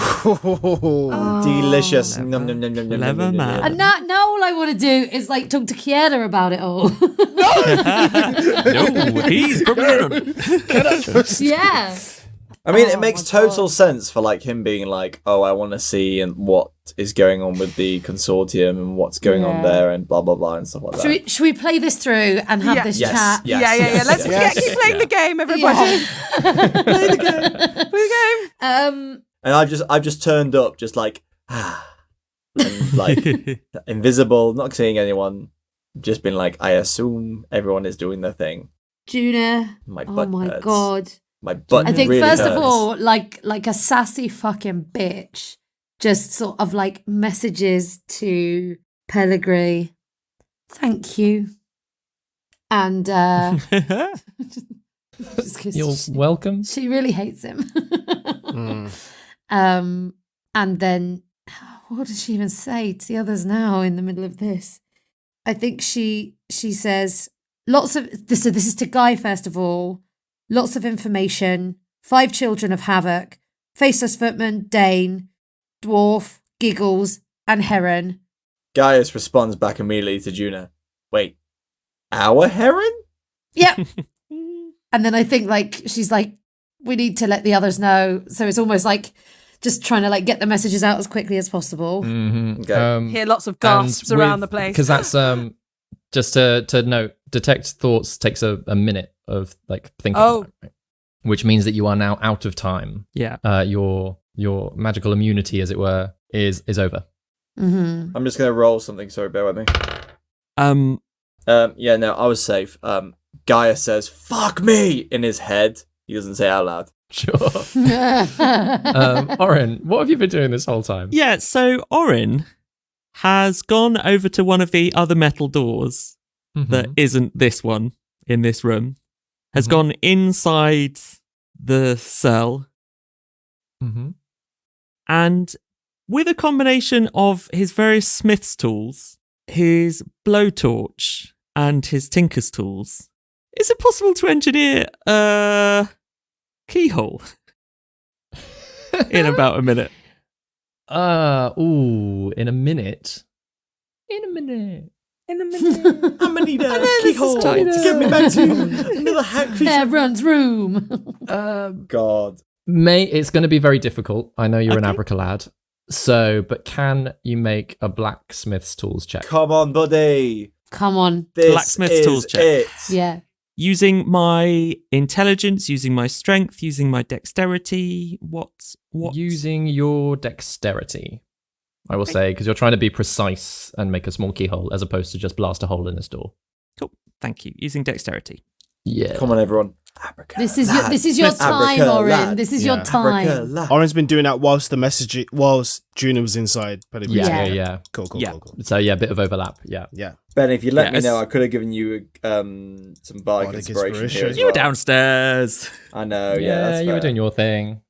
Delicious. Nom, nom, nom, nom, nom, Clever nom, nom, man. nom. And now all I want to do is like talk to Kiera about it all. No, he's forbidden. Yeah. I mean, Oh it makes my total God. sense for like him being like, "Oh, I want to see and what is going on with the consortium and what's going on Yeah. there and blah blah blah and stuff like that." Should we play this through and have Yeah. this Yes. chat? Yes. Let's yes. keep playing the game, everybody. Yeah. Play the game. And I've just turned up, just like, and like invisible, not seeing anyone, just been like, I assume everyone is doing their thing. Juna. My Oh butt my hurts. God. My butt I think really first hurts. of all, like a sassy fucking bitch, just sort of like messages to Pellegrini, thank you, and just 'cause You're welcome. she really hates him. And then what does she even say to the others now in the middle of this? I think she says lots of this. So this is to Guy first of all. Lots of information. 5 children of havoc. Faceless footman, Dane, dwarf, giggles, and heron. Gaius responds back immediately to Juna. Wait, our heron? Yep. And then I think like she's like, we need to let the others know. So it's almost like just trying to like get the messages out as quickly as possible. Mm-hmm. Okay. Hear lots of gasps around the place. Because that's just to note, detect thoughts takes a minute of like thinking. Oh. about it, right? Which means that you are now out of time. Yeah. Your magical immunity, as it were, is over. Mm-hmm. I'm just gonna roll something. Sorry, bear with me. Yeah, no, I was safe. Gaius says "fuck me" in his head. He doesn't say it out loud. Sure. Orryn, what have you been doing this whole time? Yeah, so Orryn has gone over to one of the other metal doors that isn't this one in this room, has gone inside the cell, and with a combination of his various smith's tools, his blowtorch, and his tinker's tools, is it possible to engineer a keyhole in about a minute? In a minute. In a minute. I'm gonna need a this is keyhole tight. to get me back to another hack creature. Everyone's room. God. It's going to be very difficult. I know you're an abracalad. But can you make a blacksmith's tools check? Come on, buddy. Come on. This Blacksmith's is tools check. it. Yeah. Using my intelligence, using my strength, using my dexterity, what? Using your dexterity, I will say, because you're trying to be precise and make a small keyhole as opposed to just blast a hole in this door. Cool, thank you. Using dexterity. Yeah. Come on, everyone. This is your time, Orryn. This is your Yeah. time. Orryn's been doing that whilst whilst Juna was inside. Yeah. Cool. So yeah, a bit of overlap. Yeah. Ben, if you let me Yes. know, I could have given you some bardic Bardic inspiration here inspiration. as You were well. downstairs. I know, yeah, that's you were fair. doing your thing.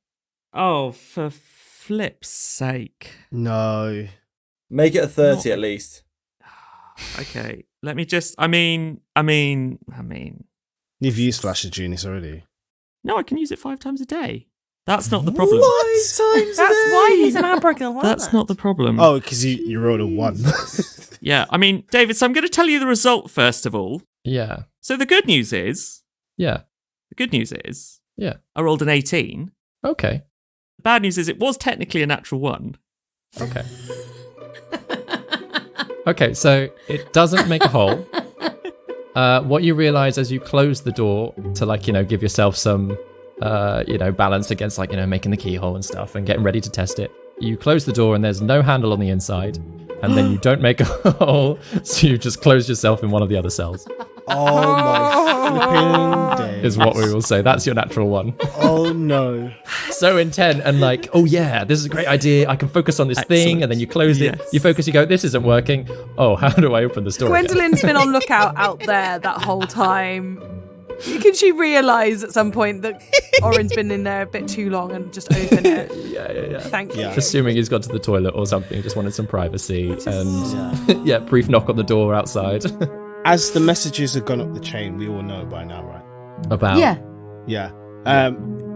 Oh, for flip's sake. No. Make it a 30 at least. Okay, let me just. I mean. You've used Flash of Genius already. No, I can use it 5 times a day. That's not the problem. That's why he's an abracadabra. That's not the problem. Oh, because you rolled a 1. Yeah, I mean, David, so I'm going to tell you the result first of all. Yeah. So the good news is, Yeah. I rolled an 18. Okay. The bad news is it was technically a natural 1. Okay. Okay, so it doesn't make a hole. What you realize as you close the door to give yourself some balance against making the keyhole and stuff and getting ready to test it. You close the door and there's no handle on the inside, and then you don't make a hole, so you just close yourself in one of the other cells. Oh my flipping days. Is what we will say. That's your natural 1. Oh no. So intent and oh yeah, this is a great idea. I can focus on this thing, and then you close it. Yes. You focus. You go, this isn't working. Oh, how do I open the door? again? Gwendolyn's been on lookout out there that whole time. Can she realise at some point that Orryn's been in there a bit too long and just open it? Yeah. Thank you. Yeah. Assuming he's gone to the toilet or something, just wanted some privacy, and brief knock on the door outside. As the messages have gone up the chain, we all know by now, right? About Yeah.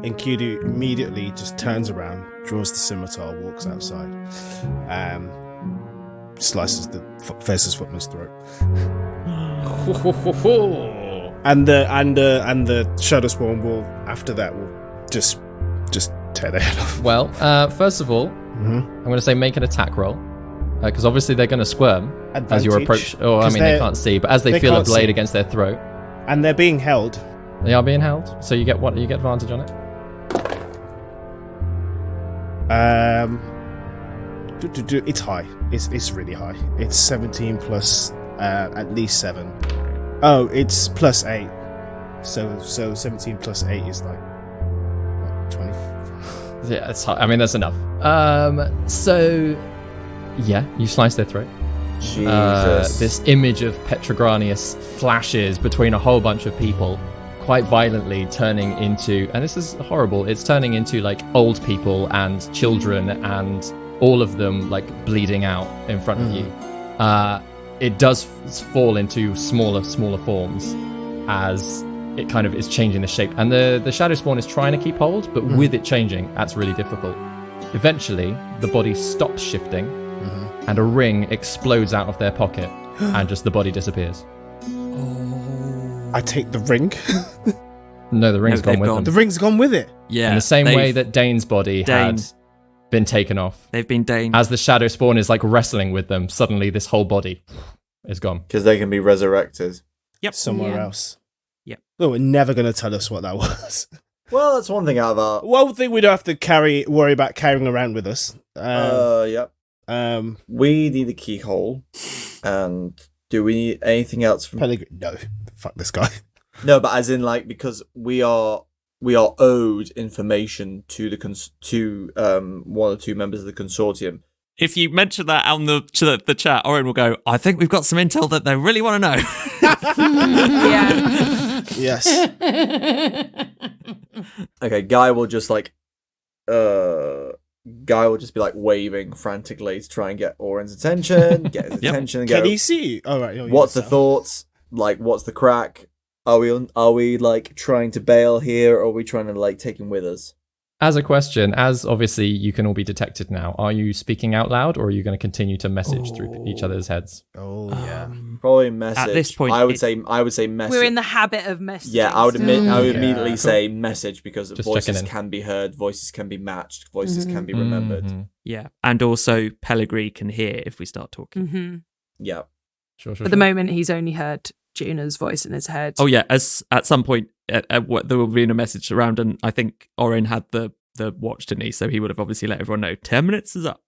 Enkidu immediately just turns around, draws the scimitar, walks outside, slices the Faceless Footman's throat. And the Shadow Spawn will, after that, will just tear their head off. Well, first of all, I'm going to say make an attack roll. Because obviously they're going to squirm as you approach. Oh, I mean, they can't see, but as they feel a blade against their throat. And they're being held. They are being held. So you get what? You get advantage on it? It's high. It's really high. It's 17 plus at least 7. Oh, it's plus 8. So 17 plus 8 is like what, 20. Yeah, it's high. I mean, that's enough. So yeah, you slice their throat. Jesus. This image of Petrogranius flashes between a whole bunch of people, quite violently turning into, and this is horrible, it's turning into like old people and children and all of them like bleeding out in front of you. It does fall into smaller forms as it kind of is changing the shape. And the Shadow Spawn is trying to keep hold, but with it changing, that's really difficult. Eventually, the body stops shifting and a ring explodes out of their pocket and just the body disappears. I take the ring. No, the ring's gone with them. The ring's gone with it. Yeah. In the same way that Dane's body had been taken off. They've been Dane. As the Shadow Spawn is like wrestling with them, suddenly this whole body is gone. Because they can be resurrected. Yep. Somewhere else. Yep. But we're never going to tell us what that was. Well, that's one thing out of our... One thing we don't have to worry about carrying around with us. Yep. We need a keyhole. And do we need anything else from... No. Fuck this guy. No, but as in, like, because we are owed information to the one or two members of the consortium. If you mention that on the chat, Orryn will go, I think we've got some intel that they really want to know. Yeah. Yes. Okay, Guy will just be like waving frantically to try and get Orryn's attention, get his attention, and go, Can he see you? Oh, right. what's the thoughts? Like, what's the crack? Are we like trying to bail here, or are we trying to like take him with us? As a question, as obviously you can all be detected now, are you speaking out loud or are you going to continue to message through each other's heads? Oh, yeah. Probably message. At this point, I would say message. We're in the habit of messaging. Yeah, I would immediately Cool. say message because Just voices checking in. can be heard, voices can be matched, voices can be remembered. Yeah. And also Pellegrini can hear if we start talking. Mm-hmm. Yeah. Sure. At the moment, he's only heard Juna's voice in his head. Oh yeah, as at some point there will be a message around, and I think Orryn had the watch, didn't he? So he would have obviously let everyone know 10 minutes is up.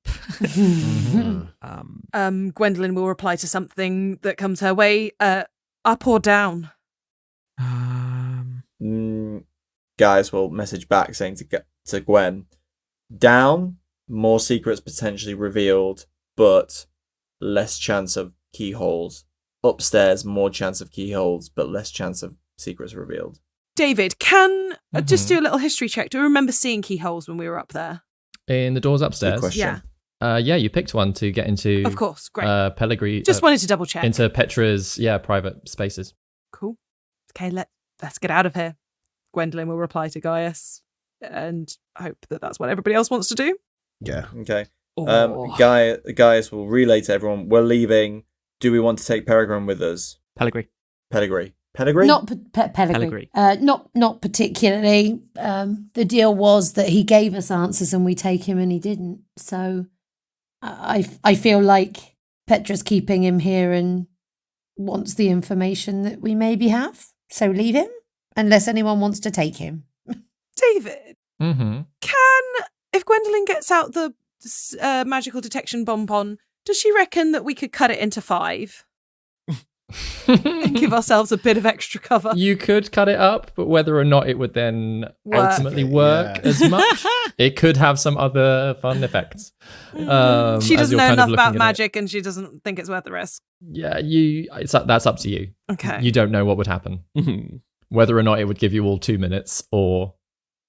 Gwendolyn will reply to something that comes her way. Up or down? Guys will message back saying to Gwen, down, more secrets potentially revealed, but less chance of keyholes. Upstairs, more chance of keyholes, but less chance of secrets revealed. David, can just do a little history check. Do we remember seeing keyholes when we were up there? In the doors Good upstairs? question. Yeah. Yeah, you picked one to get into... Of course, great. Pellegrini... Just wanted to double check. Into Petra's, private spaces. Cool. Okay, let's get out of here. Gwendolyn will reply to Gaius and hope that that's what everybody else wants to do. Yeah. Okay. Gaius will relay to everyone, we're leaving. Do we want to take Peregrine with us? Pellegrini. Pedigree? Not Pellegrini. Not particularly. The deal was that he gave us answers and we take him, and he didn't. So I feel like Petra's keeping him here and wants the information that we maybe have. So leave him, unless anyone wants to take him. David, Mm-hmm. if Gwendolyn gets out the magical detection bonbon, does she reckon that we could cut it into 5? And give ourselves a bit of extra cover. You could cut it up, but whether or not it would then ultimately work as much, it could have some other fun effects. She doesn't know enough about magic, it. and she doesn't think it's worth the risk. Yeah, that's up to you. Okay. You don't know what would happen. Whether or not it would give you all 2 minutes, or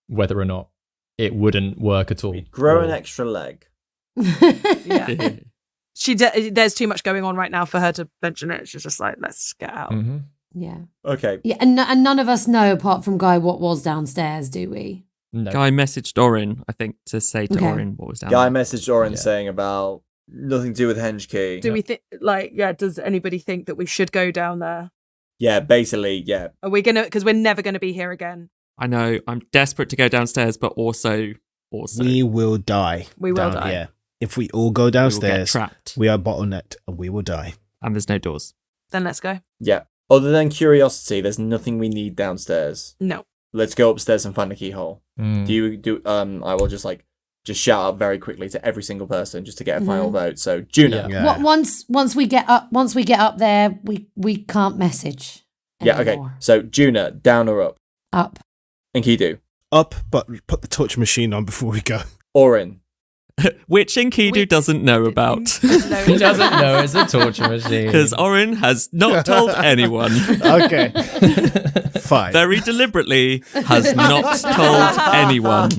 whether or not it wouldn't work at all. We'd grow an extra leg. Yeah. There's too much going on right now for her to mention it. She's just like, let's get out. Yeah. Okay. Yeah, and none of us know, apart from Guy, what was downstairs, do we? No. Guy messaged Orryn, I think, to say to Okay. Orryn what was down Guy there. messaged Orryn Yeah. saying about nothing to do with Henge Key. Do we think, does anybody think that we should go down there? Yeah, basically, yeah. Are we gonna, because we're never gonna be here again. I know, I'm desperate to go downstairs, but also... We will die. We will down die. Here. If we all go we will get downstairs, trapped. we are bottlenecked and we will die. And there's no doors. Then let's go. Yeah. Other than curiosity, there's nothing we need downstairs. No. Let's go upstairs and find the keyhole. Mm. I will just shout out very quickly to every single person just to get a final Mhm. vote. So Juna. Yeah. Once we get up there, we can't message. Yeah, okay. anymore. So Juna, down or up? Up. Enkidu. Up, but put the touch machine on before we go. Orryn. Which Enkidu doesn't know about. He doesn't know it's a torture machine. Because Orryn has not told anyone. Okay. Fine. Very deliberately has not told anyone.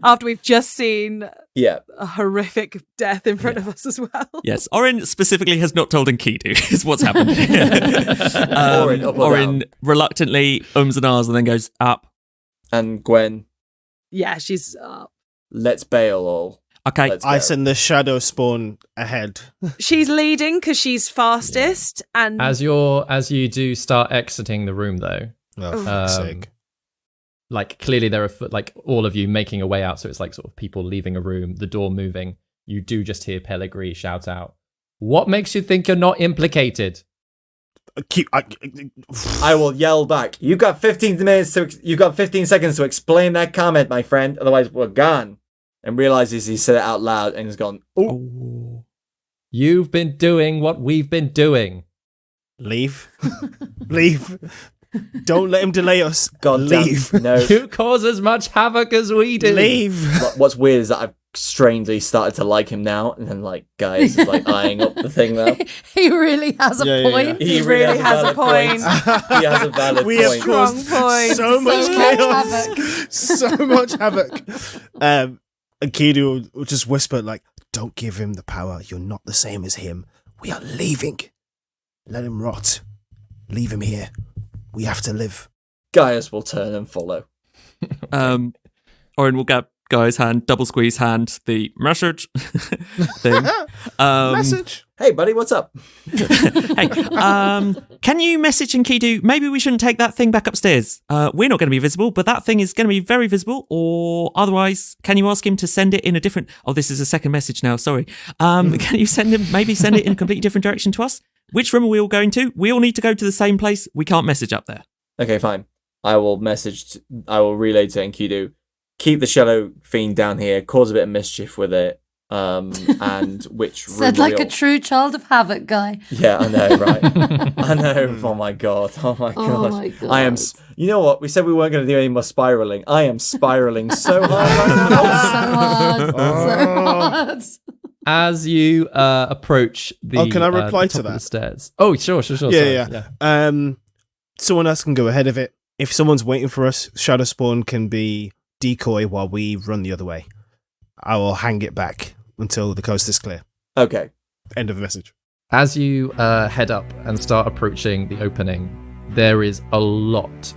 After we've just seen Yeah. a horrific death in front of us as well. Yes, Orryn specifically has not told Enkidu, is what's happened here. Orryn, up or Orryn down? reluctantly ums and ahs and then goes up. And Gwen. Yeah, she's up. Let's bail all. Okay, Let's I go. send the shadow spawn ahead. She's leading because she's fastest, and As you do start exiting the room, though, Oh, for fuck's Um, sake. like clearly there are all of you making a way out, so it's like sort of people leaving a room, the door moving. You do just hear Pellegrini shout out, "What makes you think you're not implicated?" I will yell back. You got 15 seconds to explain that comment, my friend. Otherwise, we're gone. And realizes he said it out loud and has gone, "Oh, oh. You've been doing what we've been doing. Leave. Leave. Don't let him delay us. God damn, Leave. no." You cause as much havoc as we do. Leave. What's weird is that I've strangely started to like him now, and then Gaius is eyeing up the thing now. He really has a Yeah, yeah, yeah. point. he really has a point. He has a valid We have point. caused Strong point. so much much chaos. havoc. So much havoc. And Kidu will just whisper, don't give him the power. You're not the same as him. We are leaving. Let him rot. Leave him here. We have to live. Gaius will turn and follow. Orryn will grab Guy's hand, double squeeze hand, the message thing. Message. Hey, buddy, what's up? Hey, can you message Enkidu? Maybe we shouldn't take that thing back upstairs. We're not going to be visible, but that thing is going to be very visible. Or otherwise, can you ask him to send it in a different? Oh, this is a second message now. Sorry. Can you send it in a completely different direction to us? Which room are we all going to? We all need to go to the same place. We can't message up there. Okay, fine. I will relay to Enkidu. Keep the Shadow Fiend down here, cause a bit of mischief with it. And which room Said are like we a all- true child of havoc guy. Yeah, I know, right? I know. Oh my god. Oh my god. my God. I am. You know what? We said we weren't going to do any more spiraling. I am spiraling so hard right now. So hard. So hard. As you approach the Oh, can I reply the top to of that? the stairs. Oh, sure. Yeah, sorry, yeah. Someone else can go ahead of it. If someone's waiting for us, Shadow Spawn can be decoy while we run the other way. I will hang it back until the coast is clear. Okay. End of the message. As you head up and start approaching the opening, there is a lot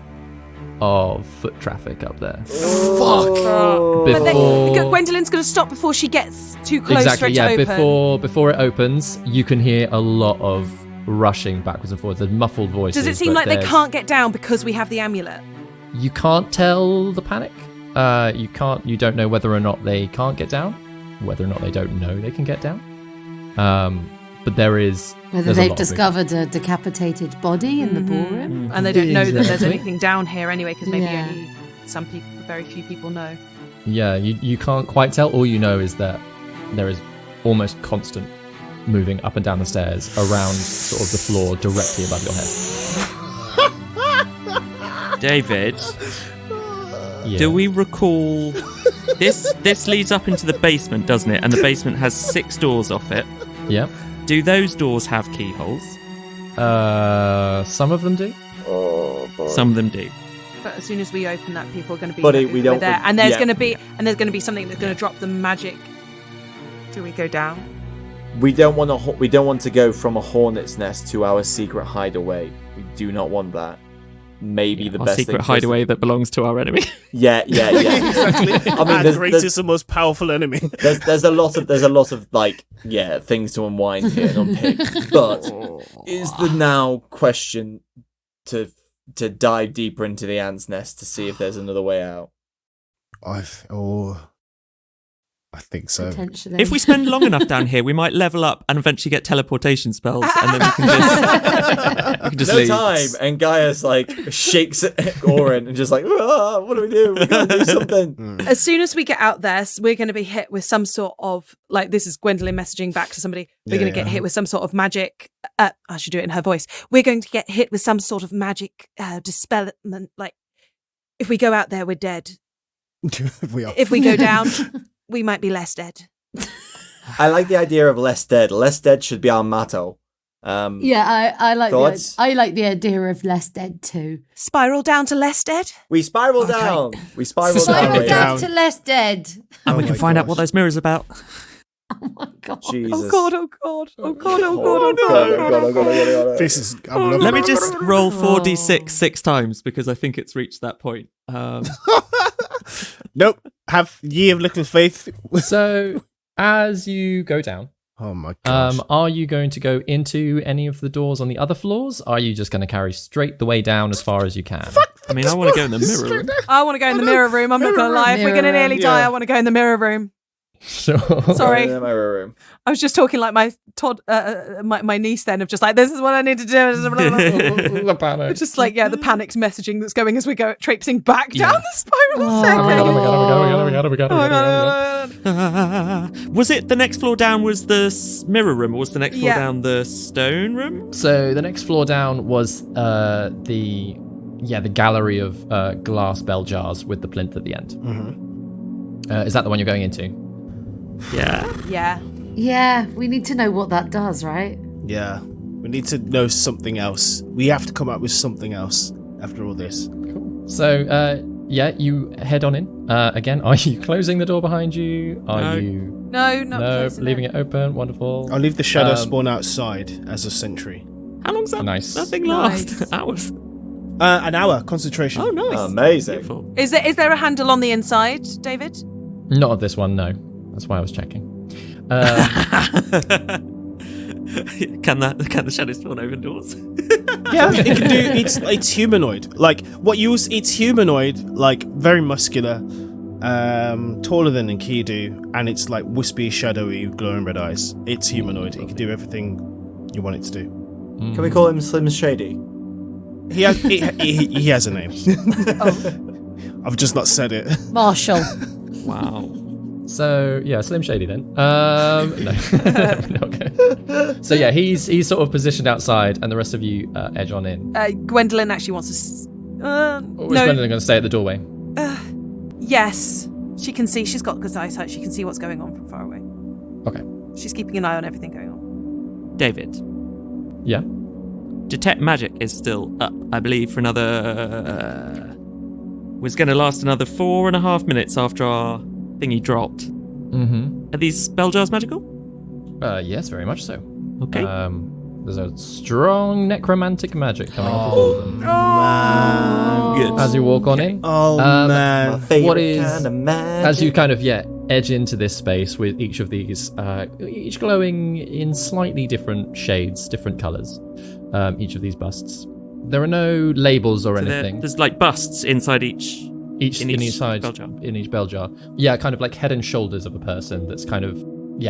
of foot traffic up there. Fuck. But then Before- Gwendolyn's going to stop before she gets too close for Exactly, it yeah. to open. Before it opens, you can hear a lot of rushing backwards and forwards. There's muffled voices. Does it seem but like they there's- can't get down because we have the amulet? You can't tell the panic. You don't know whether or not they can't get down, whether or not they don't know they can get down. But there's Whether a lot they've of discovered a decapitated body in the ballroom. And they don't know that there's Exactly. anything down here anyway, because maybe Yeah. only some people, very few people know. Yeah, you can't quite tell. All you know is that there is almost constant moving up and down the stairs around sort of the floor directly above your head. David, Yeah. do we recall this leads up into the basement, doesn't it? And the basement has 6 doors off it. Yeah. Do those doors have keyholes? Some of them do. Oh, boy. Some of them do. But as soon as we open that, people are going to be Buddy, like, we we're don't- there, and there's yeah. going to be something that's going to drop the magic. Do we go down? We don't want to go from a hornet's nest to our secret hideaway. We do not want that. maybe the Our best secret thing for us to- hideaway that belongs to our enemy. Yeah. Exactly. I mean, Our greatest and most powerful enemy. there's a lot of like things to unwind here and unpick. But is the now question to dive deeper into the ant's nest to see if there's another way out? I think so. Potentially. If we spend long enough down here, we might level up and eventually get teleportation spells, and then we can just No leave. time, and Gaius like shakes at Orryn and just like, what do we do? We gotta do something. As soon as we get out there, we're going to be hit with some sort of, like, this is Gwendolyn messaging back to somebody. We're going to get hit with some sort of magic. I should do it in her voice. We're going to get hit with some sort of magic dispelment. Like, if we go out there, we're dead. We are. If we go down, we might be less dead. I like the idea of less dead. Less dead should be our motto. Yeah, I like Thoughts? I like the idea of less dead too. Spiral down to less dead? We spiral down. We spiral Spiral down. down to less dead. And we Oh can my find out gosh. what those mirrors are about. Oh my god. Jesus. Oh god, oh god, oh god, oh god, Oh god. This is. I'm loving Let me it. just roll 4d6 6 times because I think it's reached that point. Nope. Have ye of little faith. So, as you go down, Oh my gosh. are you going to go into any of the doors on the other floors? Are you just going to carry straight the way down as far as you can? I mean, I want to go in the mirror room. I want to go in the mirror room. I'm not going to lie. If we're going to Mirror nearly room. die, Yeah. I want to go in the mirror room. Sure. Sorry. In my room. I was just talking like my my niece then of just like, this is what I need to do. The panic. It's just like, the panicked messaging that's going as we go traipsing back down the spiral Oh. staircase. Was it the next floor down was the mirror room, or was the next floor Yeah. down the stone room? So the next floor down was the gallery of glass bell jars with the plinth at the end. Is that the one you're going into? Yeah. Yeah. Yeah, we need to know what that does, right? Yeah. We need to know something else. We have to come up with something else after all this. So you head on in. Again, are you closing the door behind you? Are No. you No, not no closing leaving it open? Wonderful. I'll leave the shadow spawn outside as a sentry. How long's that? Nice. That thing last? Nice. Hours. An hour concentration. Oh, nice. Amazing. Beautiful. Is there a handle on the inside, David? Not of this one, no. That's why I was checking. Can the shadow spawn open doors? Yeah, it can do. It's humanoid. Like it's humanoid. Like very muscular, taller than Enkidu, and it's like wispy, shadowy, glowing red eyes. It's humanoid. It can do everything you want it to do. Can we call him Slim Shady? He has a name. I've just not said it. Marshall. Wow. So yeah, Slim Shady then. No. Okay. So yeah, he's sort of positioned outside, and the rest of you edge on in. Gwendolyn actually wants to. Or is Gwendolyn going to stay at the doorway? Yes, she can see. She's got good eyesight. She can see what's going on from far away. Okay. She's keeping an eye on everything going on. David, Yeah. detect magic is still up, I believe, for another. Was going to last another 4.5 minutes after our thingy dropped. Mm-hmm. Are these spell jars magical? Yes, very much so. Okay. There's a strong necromantic magic coming off of all of them. Good. As you walk on in. Oh My man. favorite What is- kind of magic. As you kind of edge into this space with each of these, each glowing in slightly different shades, different colours. Each of these busts. There are no labels or So anything. there's like busts inside each. Each in in each each side, bell jar. in each bell jar. Yeah, kind of like head and shoulders of a person. That's kind of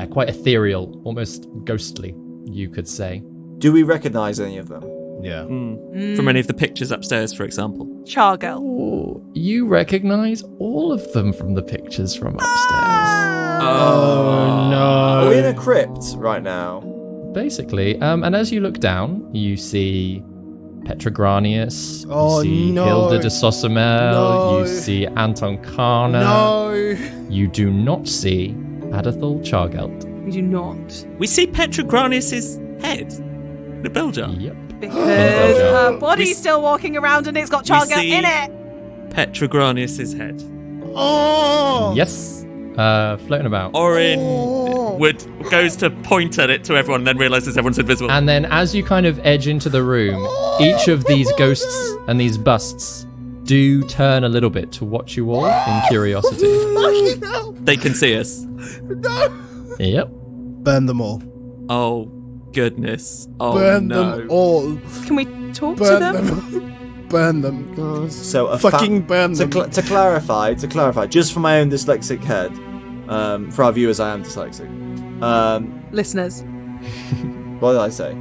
quite ethereal, almost ghostly, you could say. Do we recognise any of them? Yeah. From any of the pictures upstairs, for example. Chargelt. Oh, you recognise all of them from the pictures from upstairs. Oh no. Are we in a crypt right now? Basically, and as you look down, you see Petrogranius, Oh, you see no. Hilda de Sosamel, No. you see Anton Karna. No. You do not see Adathul Chargelt. We do not. We see Petrogranius' head in a bell jar. Yep. Because Oh, her body's We- still walking around and it's got we Chargelt see- in it. Petrogranius' head. Oh. Yes. Floating about. Orryn goes to point at it to everyone and then realizes everyone's invisible. And then as you kind of edge into the room, each of these ghosts and these busts do turn a little bit to watch you all in curiosity. They can see us. Yep. Burn them all. Oh, goodness. Oh, Burn no. them all. Can we talk to Burn them? them. Burn them, guys. So a fucking burn to, them. to clarify, just for my own dyslexic head, for our viewers, I am dyslexic. Listeners, What did I say?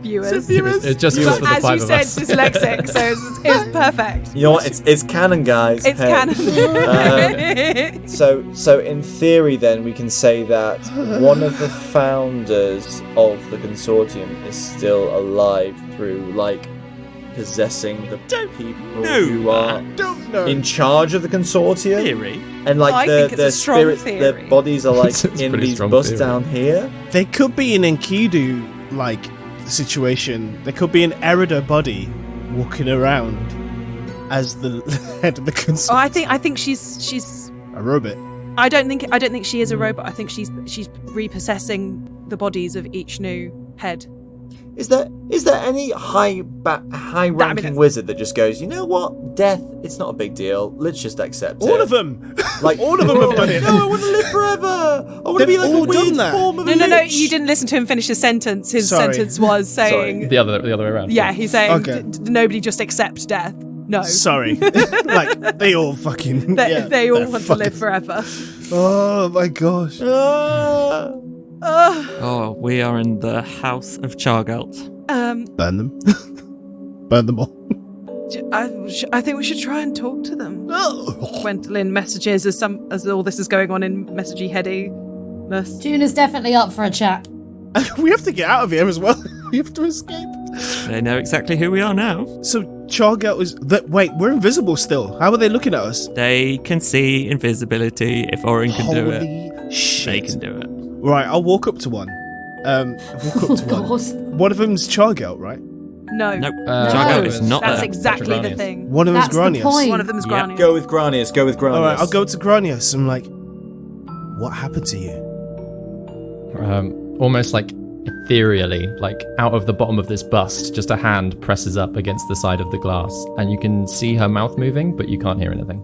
viewers. It's just for the As five you of said, us. dyslexic, so it's perfect. You know what? It's canon, guys. It's Hey. canon. So in theory, then we can say that one of the founders of the consortium is still alive through possessing the people who are Don't know. in charge of the consortium, Theory. and I think it's the a strong spirits, theory. the bodies are It's a in pretty these strong busts theory. down here. They could be an Enkidu situation. There could be an Erida body walking around as the head of the Oh, consortium. I think she's. A robot. I don't think she is a robot. I think she's repossessing the bodies of each new head. Is there any high-ranking wizard that just goes, you know what, death? It's not a big deal. Let's just accept it. All of them. Like all of them have done it. No, I want to live forever. I want to be They've like all a weird done that. form of a No. lich. You didn't listen to him finish his sentence. His Sorry. sentence was saying, The other way around. yeah, he's saying Okay. nobody just accept death. No, Sorry. Like, they all fucking... they all they're want to fucking- live forever. Oh, my gosh. Ah. Oh, we are in the House of Chargelt. Burn them. Burn them all. I think we should try and talk to them. Gwendolyn messages as all this is going on in messagey headiness. Juna's definitely up for a chat. We have to get out of here as well. We have to escape. They know exactly who we are now. So, Chargelt is... Wait, we're invisible still. How are they looking at us? They can see invisibility. If Orryn can do it, Holy shit. they can do it. Right, I'll walk up to one. I'll walk up to Of one. course. One of them's Chargelt, right? No, Nope. No. Chargelt is not that's there. exactly the Granius. thing. One of them's That's the Granius. point. One of them is Yep. Granius. Go with Granius. Alright, I'll go to Granius. I'm like, what happened to you? Almost like ethereally, like out of the bottom of this bust, just a hand presses up against the side of the glass, and you can see her mouth moving, but you can't hear anything.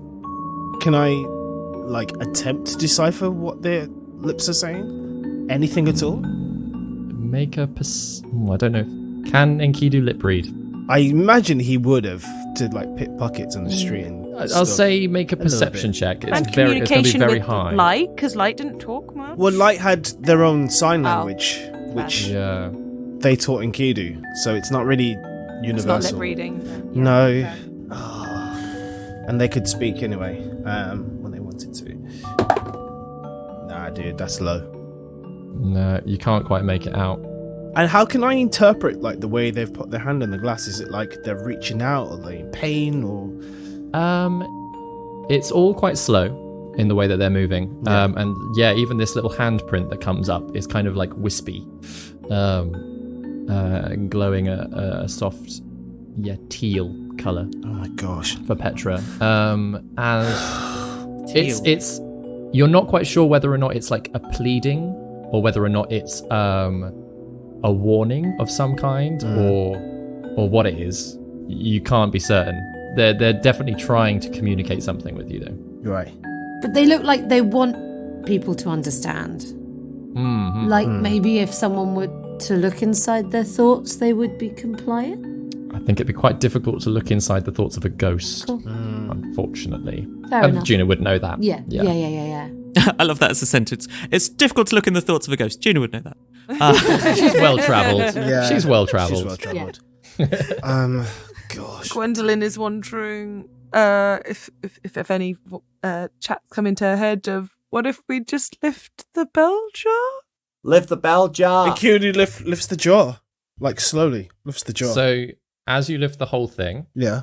Can I, attempt to decipher what their lips are saying? Anything at all? Make a I don't know. Can Enkidu lip read? I imagine he would have to, pickpockets on the street and I'll stuff. say make a little perception bit. check. And It's going to be communication very with high. Light, because Light didn't talk much. Well, Light had their own sign Oh. language, which Yeah. they taught Enkidu, so it's not really It's universal. not lip reading. No. Okay. And they could speak anyway, when they wanted to. Nah, dude, that's low. No, you can't quite make it out. And how can I interpret the way they've put their hand in the glass? Is it like they're reaching out, or they in pain, or It's all quite slow in the way that they're moving. Yeah. And yeah, even this little handprint that comes up is kind of like wispy, glowing a soft, teal color oh my gosh, for Petra. And it's you're not quite sure whether or not it's like a pleading or whether or not it's a warning of some kind or what it is. You can't be certain. They're definitely trying to communicate something with you though. you're right. But they look like they want people to understand. Mm-hmm. Like maybe if someone were to look inside their thoughts, they would be compliant. I think it'd be quite difficult to look inside the thoughts of a ghost, Cool. unfortunately. Fair And enough. Juna would know that. Yeah. I love that as a sentence. It's difficult to look in the thoughts of a ghost. Juna would know that. She's well travelled. Yeah. She's well She's travelled. well travelled. Gosh. Gwendolyn is wondering if any chats come into her head of what if we just lift the bell jar? Lift the bell jar. Enkidu lifts the jaw, slowly lifts the jaw. So as you lift the whole thing, yeah.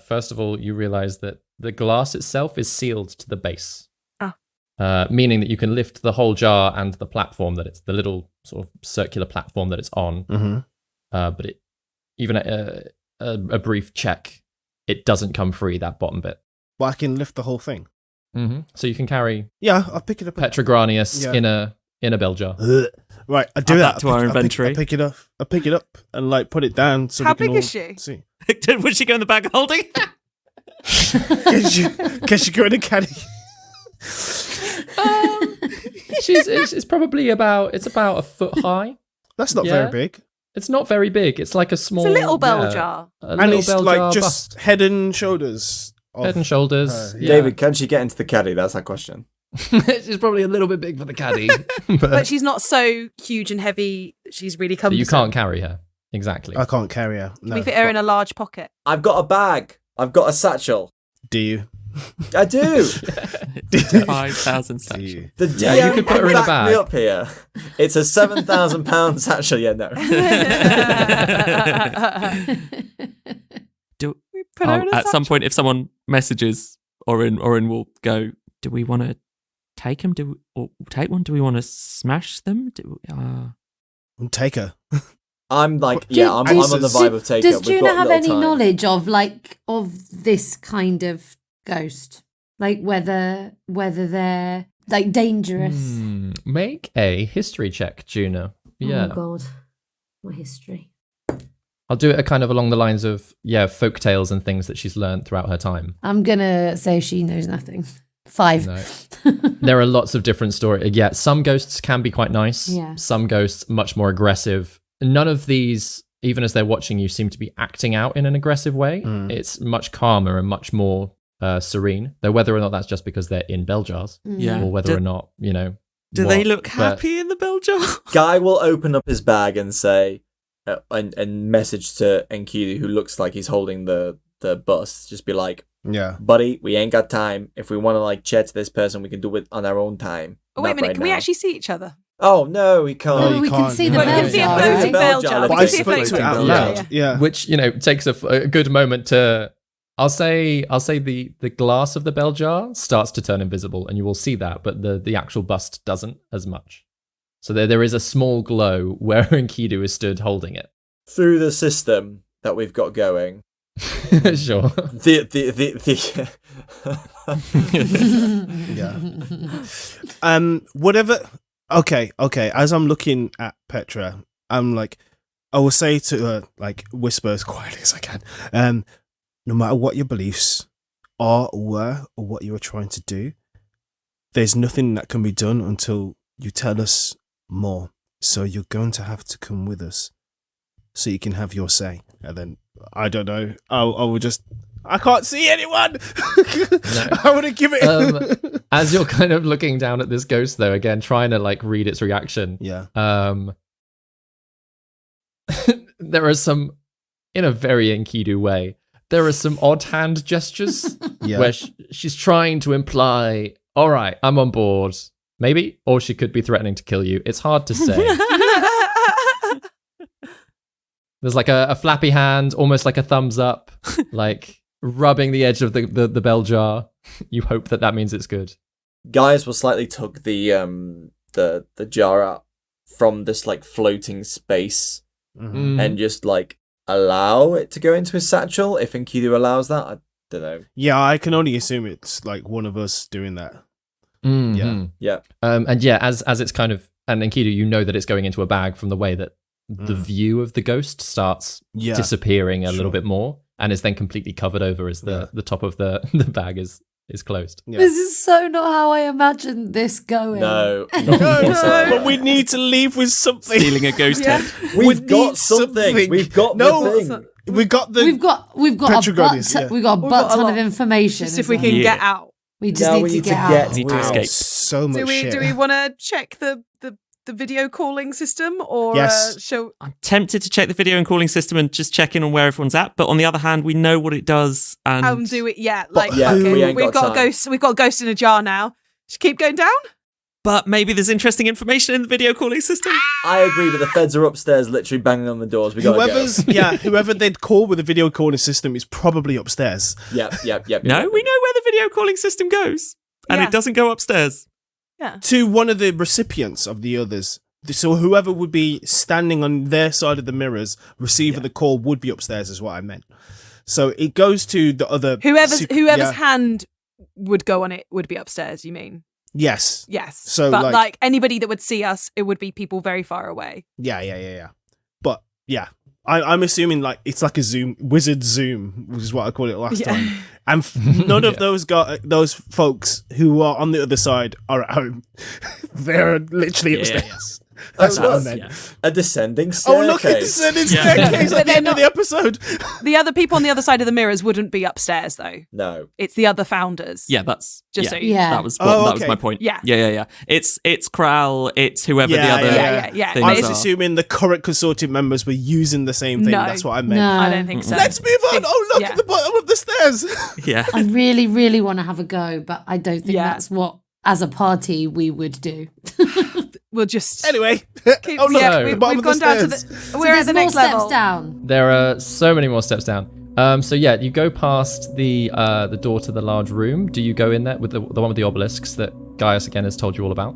first of all, you realise that the glass itself is sealed to the base. Ah. Meaning that you can lift the whole jar and the platform that it's the little sort of circular platform that it's on. Mm-hmm. But it, even at a brief check, it doesn't come free, that bottom bit. But I can lift the whole thing. Mm-hmm. So you can carry Yeah, I'll pick it up. Petra Granius Yeah. in in a bell jar. Right, I do Add that. that to our inventory. I pick it up and like put it down. So How we can big all is she? See. Would she go in the bag of holding? Can she go in a caddy? It's probably about a foot high. That's not Yeah. very big. It's not very big. It's like a small. It's a little bell jar. A And little it's bell like jar just bust. head and shoulders. Head and shoulders. her. Yeah. David, can she get into the caddy? That's our question. She's probably a little bit big for the caddy, But she's not so huge and heavy. She's really cumbersome. you can't carry her. Exactly. I can't carry her. No. We fit her in a large pocket. I've got a bag. I've got a satchel. Do you? I do. 5,000 Do satchel. you? The Yeah, you DM could put her in a backed me bag. up here. It's a £7,000 satchel. Yeah, no. Do, We put her in a at some satchel. point, if someone messages Orryn will go, do we want to take him? Or take one? Do we want to smash them? Take her. I'm like, Do- yeah, I'm does- on the vibe of take Does up. We've Juna got have little any time. knowledge of this kind of ghost? Like whether they're like dangerous? Make a history check, Juna. Yeah. Oh God, my history. I'll do it kind of along the lines of, folk tales and things that she's learned throughout her time. I'm gonna say she knows nothing. 5. No. There are lots of different stories. Yeah, some ghosts can be quite nice. Yeah. Some ghosts much more aggressive. None of these, even as they're watching you, seem to be acting out in an aggressive way. It's much calmer and much more serene. Though whether or not that's just because they're in bell jars, Yeah. or whether or not, Do they what, look but- happy in the bell jar? Guy will open up his bag and say, and message to Enkidu, who looks like he's holding the bus. Just be like, Yeah. buddy, we ain't got time. If we want to like chat to this person, we can do it on our own time. Oh, wait a Not minute. right Can we now. actually see each other? Oh no, we can't. No, Oh, you we can can't, see the yeah. Well, we bell can see a jar. floating right? bell jar. But We I can see a spoke to it floating out bell loud. jar. Yeah. which takes a good moment to. I'll say the glass of the bell jar starts to turn invisible, and you will see that, but the actual bust doesn't as much. So there is a small glow where Enkidu is stood holding it. Through the system that we've got going, Sure. Yeah. Whatever. Okay. As I'm looking at Petra, I'm like, I will say to her, like, whisper as quietly as I can. No matter what your beliefs are or were, or what you are trying to do, there's nothing that can be done until you tell us more. So you're going to have to come with us, so you can have your say. And then I don't know. I will just. I can't see anyone. I want to give it. As you're kind of looking down at this ghost, though, again trying to like read its reaction. Yeah. There are some, in a very Enkidu way, there are some odd hand gestures Yeah. where she's trying to imply, all right, I'm on board, maybe, or she could be threatening to kill you. It's hard to say. There's like a flappy hand, almost like a thumbs up, like rubbing the edge of the bell jar. You hope that means it's good. Gaius will slightly tug the jar out from this like floating space Mhm. and just like allow it to go into his satchel. If Enkidu allows that, I don't know. Yeah, I can only assume it's like one of us doing that. Mhm. Yeah. And yeah, as it's kind of, and Enkidu, you know that it's going into a bag from the way that the view of the ghost starts Yeah. disappearing a little Sure. bit more, and is then completely covered over as the top of the bag is closed. Yeah. This is so not how I imagined this going. No. But we need to leave with something. Stealing a ghost Yeah. head. We We've got need something. We've got no. the thing. We've got the. We've got Petrogonius, yeah. we've got a We've butt got a ton of lot. information. Just if as we well. can Yeah. get out. We just Now need we to need get to out. get Need to out. escape. So much shit. Do we want to check the video calling system or Yes. show? I'm tempted to check the video and calling system and just check in on where everyone's at. But on the other hand, we know what it does. And Do it yet? Like, yeah, fuck it. we ain't We've got got time. ghosts. We've got a ghost in a jar now. Just keep going down. But maybe there's interesting information in the video calling system. I agree, but the feds are upstairs, literally banging on the doors. We gotta Whoever they'd call with a video calling system is probably upstairs. go. Yep. No, we know where the video calling system goes. And Yeah. it doesn't go upstairs. Yeah. To one of the recipients of the others. So whoever would be standing on their side of the mirrors, receiving the call, would be upstairs, is what I meant. So it goes to the other. Whoever's yeah. hand would go on it would be upstairs. You mean? Yes. Yes. So, but like anybody that would see us, it would be people very far away. Yeah. But yeah, I'm assuming like it's like a wizard zoom, which is what I called it last time. And none of those folks who are on the other side are at home. They're literally upstairs. That's what I meant. Yeah. A descending staircase. Oh, look at the descending staircase at the end of the episode. The other people on the other side of the mirrors wouldn't be upstairs, though. No. It's the other founders. Yeah, that's Just yeah. so you Yeah. That was Oh, that was okay. my point. Yeah. Yeah. It's Kral, it's whoever the other Yeah. things I It's was are. assuming the current consortium members were using the same thing. No. That's what I meant. No. I don't think so. Let's move on. Oh, look Yeah. at the bottom of the stairs. Yeah. I really, really want to have a go, but I don't think Yeah. that's what, as a party, we would do. We'll just Anyway. keep. Oh, look, yeah, the bottom we've of the gone down to stairs. the. We're at the more next steps level. down. There are so many more steps down. So yeah, you go past the door to the large room. Do you go in there with the one with the obelisks that Gaius again has told you all about?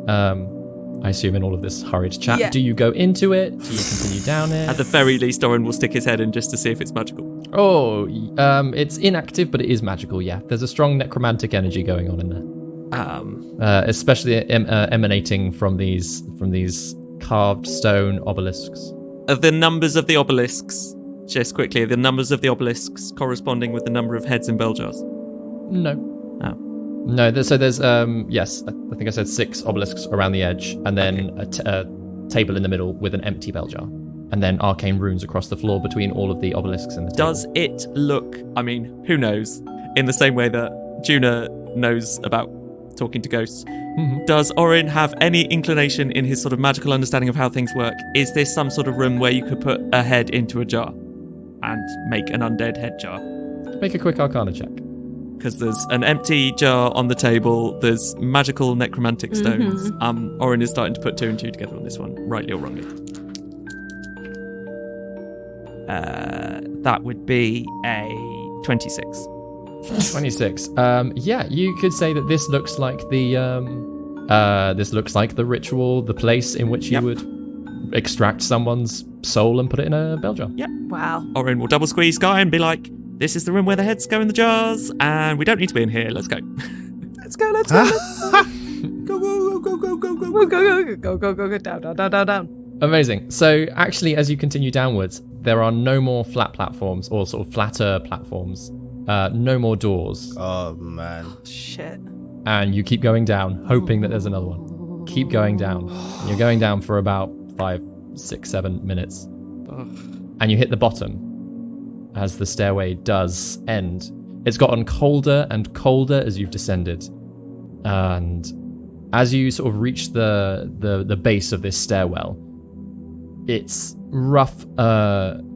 I assume in all of this hurried chat. Yeah. Do you go into it? Do you continue down it? At the very least, Orryn will stick his head in just to see if it's magical. Oh, it's inactive, but it is magical. Yeah, there's a strong necromantic energy going on in there. Especially emanating from these carved stone obelisks. Are the numbers of the obelisks, just quickly, the numbers of the obelisks corresponding with the number of heads in bell jars? No. Oh. No, there's yes, I think I said 6 obelisks around the edge, and then a table in the middle with an empty bell jar, and then arcane runes across the floor between all of the obelisks and the table. Does it look, I mean, who knows, in the same way that Juna knows about talking to ghosts, does Orryn have any inclination in his sort of magical understanding of how things work? Is this some sort of room where you could put a head into a jar and make an undead head jar? Make a quick Arcana check. Because there's an empty jar on the table, there's magical necromantic stones. Orryn is starting to put 2 and 2 together on this one, rightly or wrongly. That would be a 26. 26. Yeah, you could say that this looks like the ritual, the place in which you would extract someone's soul and put it in a bell jar. Wow. Orryn will double squeeze Guy and be like, this is the room where the heads go in the jars, and we don't need to be in here, let's go. Let's go. Let's go. Go. Down. Amazing. So actually, as you continue downwards, there are no more flat platforms or sort of flatter platforms. No more doors. Oh, man. Shit. And you keep going down, hoping that there's another one. Keep going down. You're going down for about 5, 6, 7 minutes. And you hit the bottom as the stairway does end. It's gotten colder and colder as you've descended. And as you sort of reach the base of this stairwell, it's rough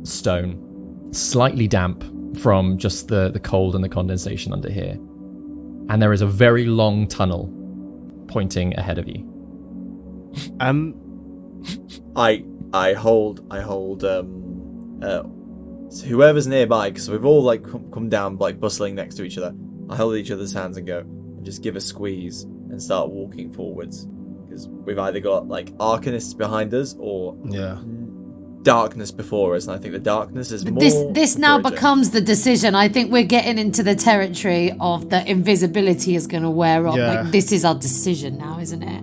stone, slightly damp from just the cold and the condensation under here. And there is a very long tunnel pointing ahead of you. I hold whoever's nearby, because we've all like come down like bustling next to each other. I hold each other's hands and go and just give a squeeze and start walking forwards, because we've either got like arcanists behind us or darkness before us, and I think the darkness is more. This now encouraging. becomes the decision. I think we're getting into the territory of the invisibility is going to wear off. Yeah. Like, this is our decision now, isn't it?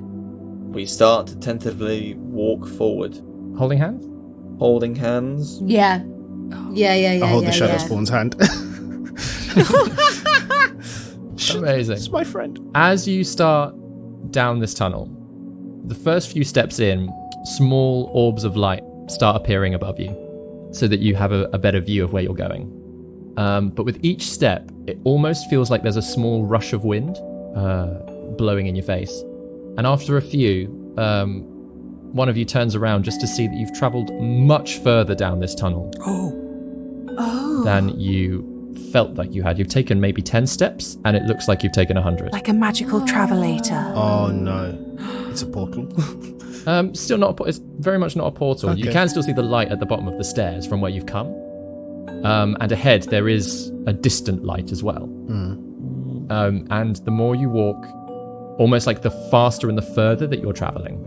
We start to tentatively walk forward, Holding hands? holding hands. Yeah. I hold the Shadowspawn's hand. Amazing. It's my friend. As you start down this tunnel, the first few steps in, small orbs of light start appearing above you so that you have a better view of where you're going. But with each step, it almost feels like there's a small rush of wind blowing in your face. And after a few, one of you turns around just to see that you've traveled much further down this tunnel than you felt like you had. You've taken maybe 10 steps, and it looks like you've taken 100. Like a magical travelator. Oh, no. It's a portal. Still not. It's very much not a portal. You Okay. can still see the light at the bottom of the stairs from where you've come. And ahead there is a distant light as well. And the more you walk, almost like the faster and the further that you're traveling,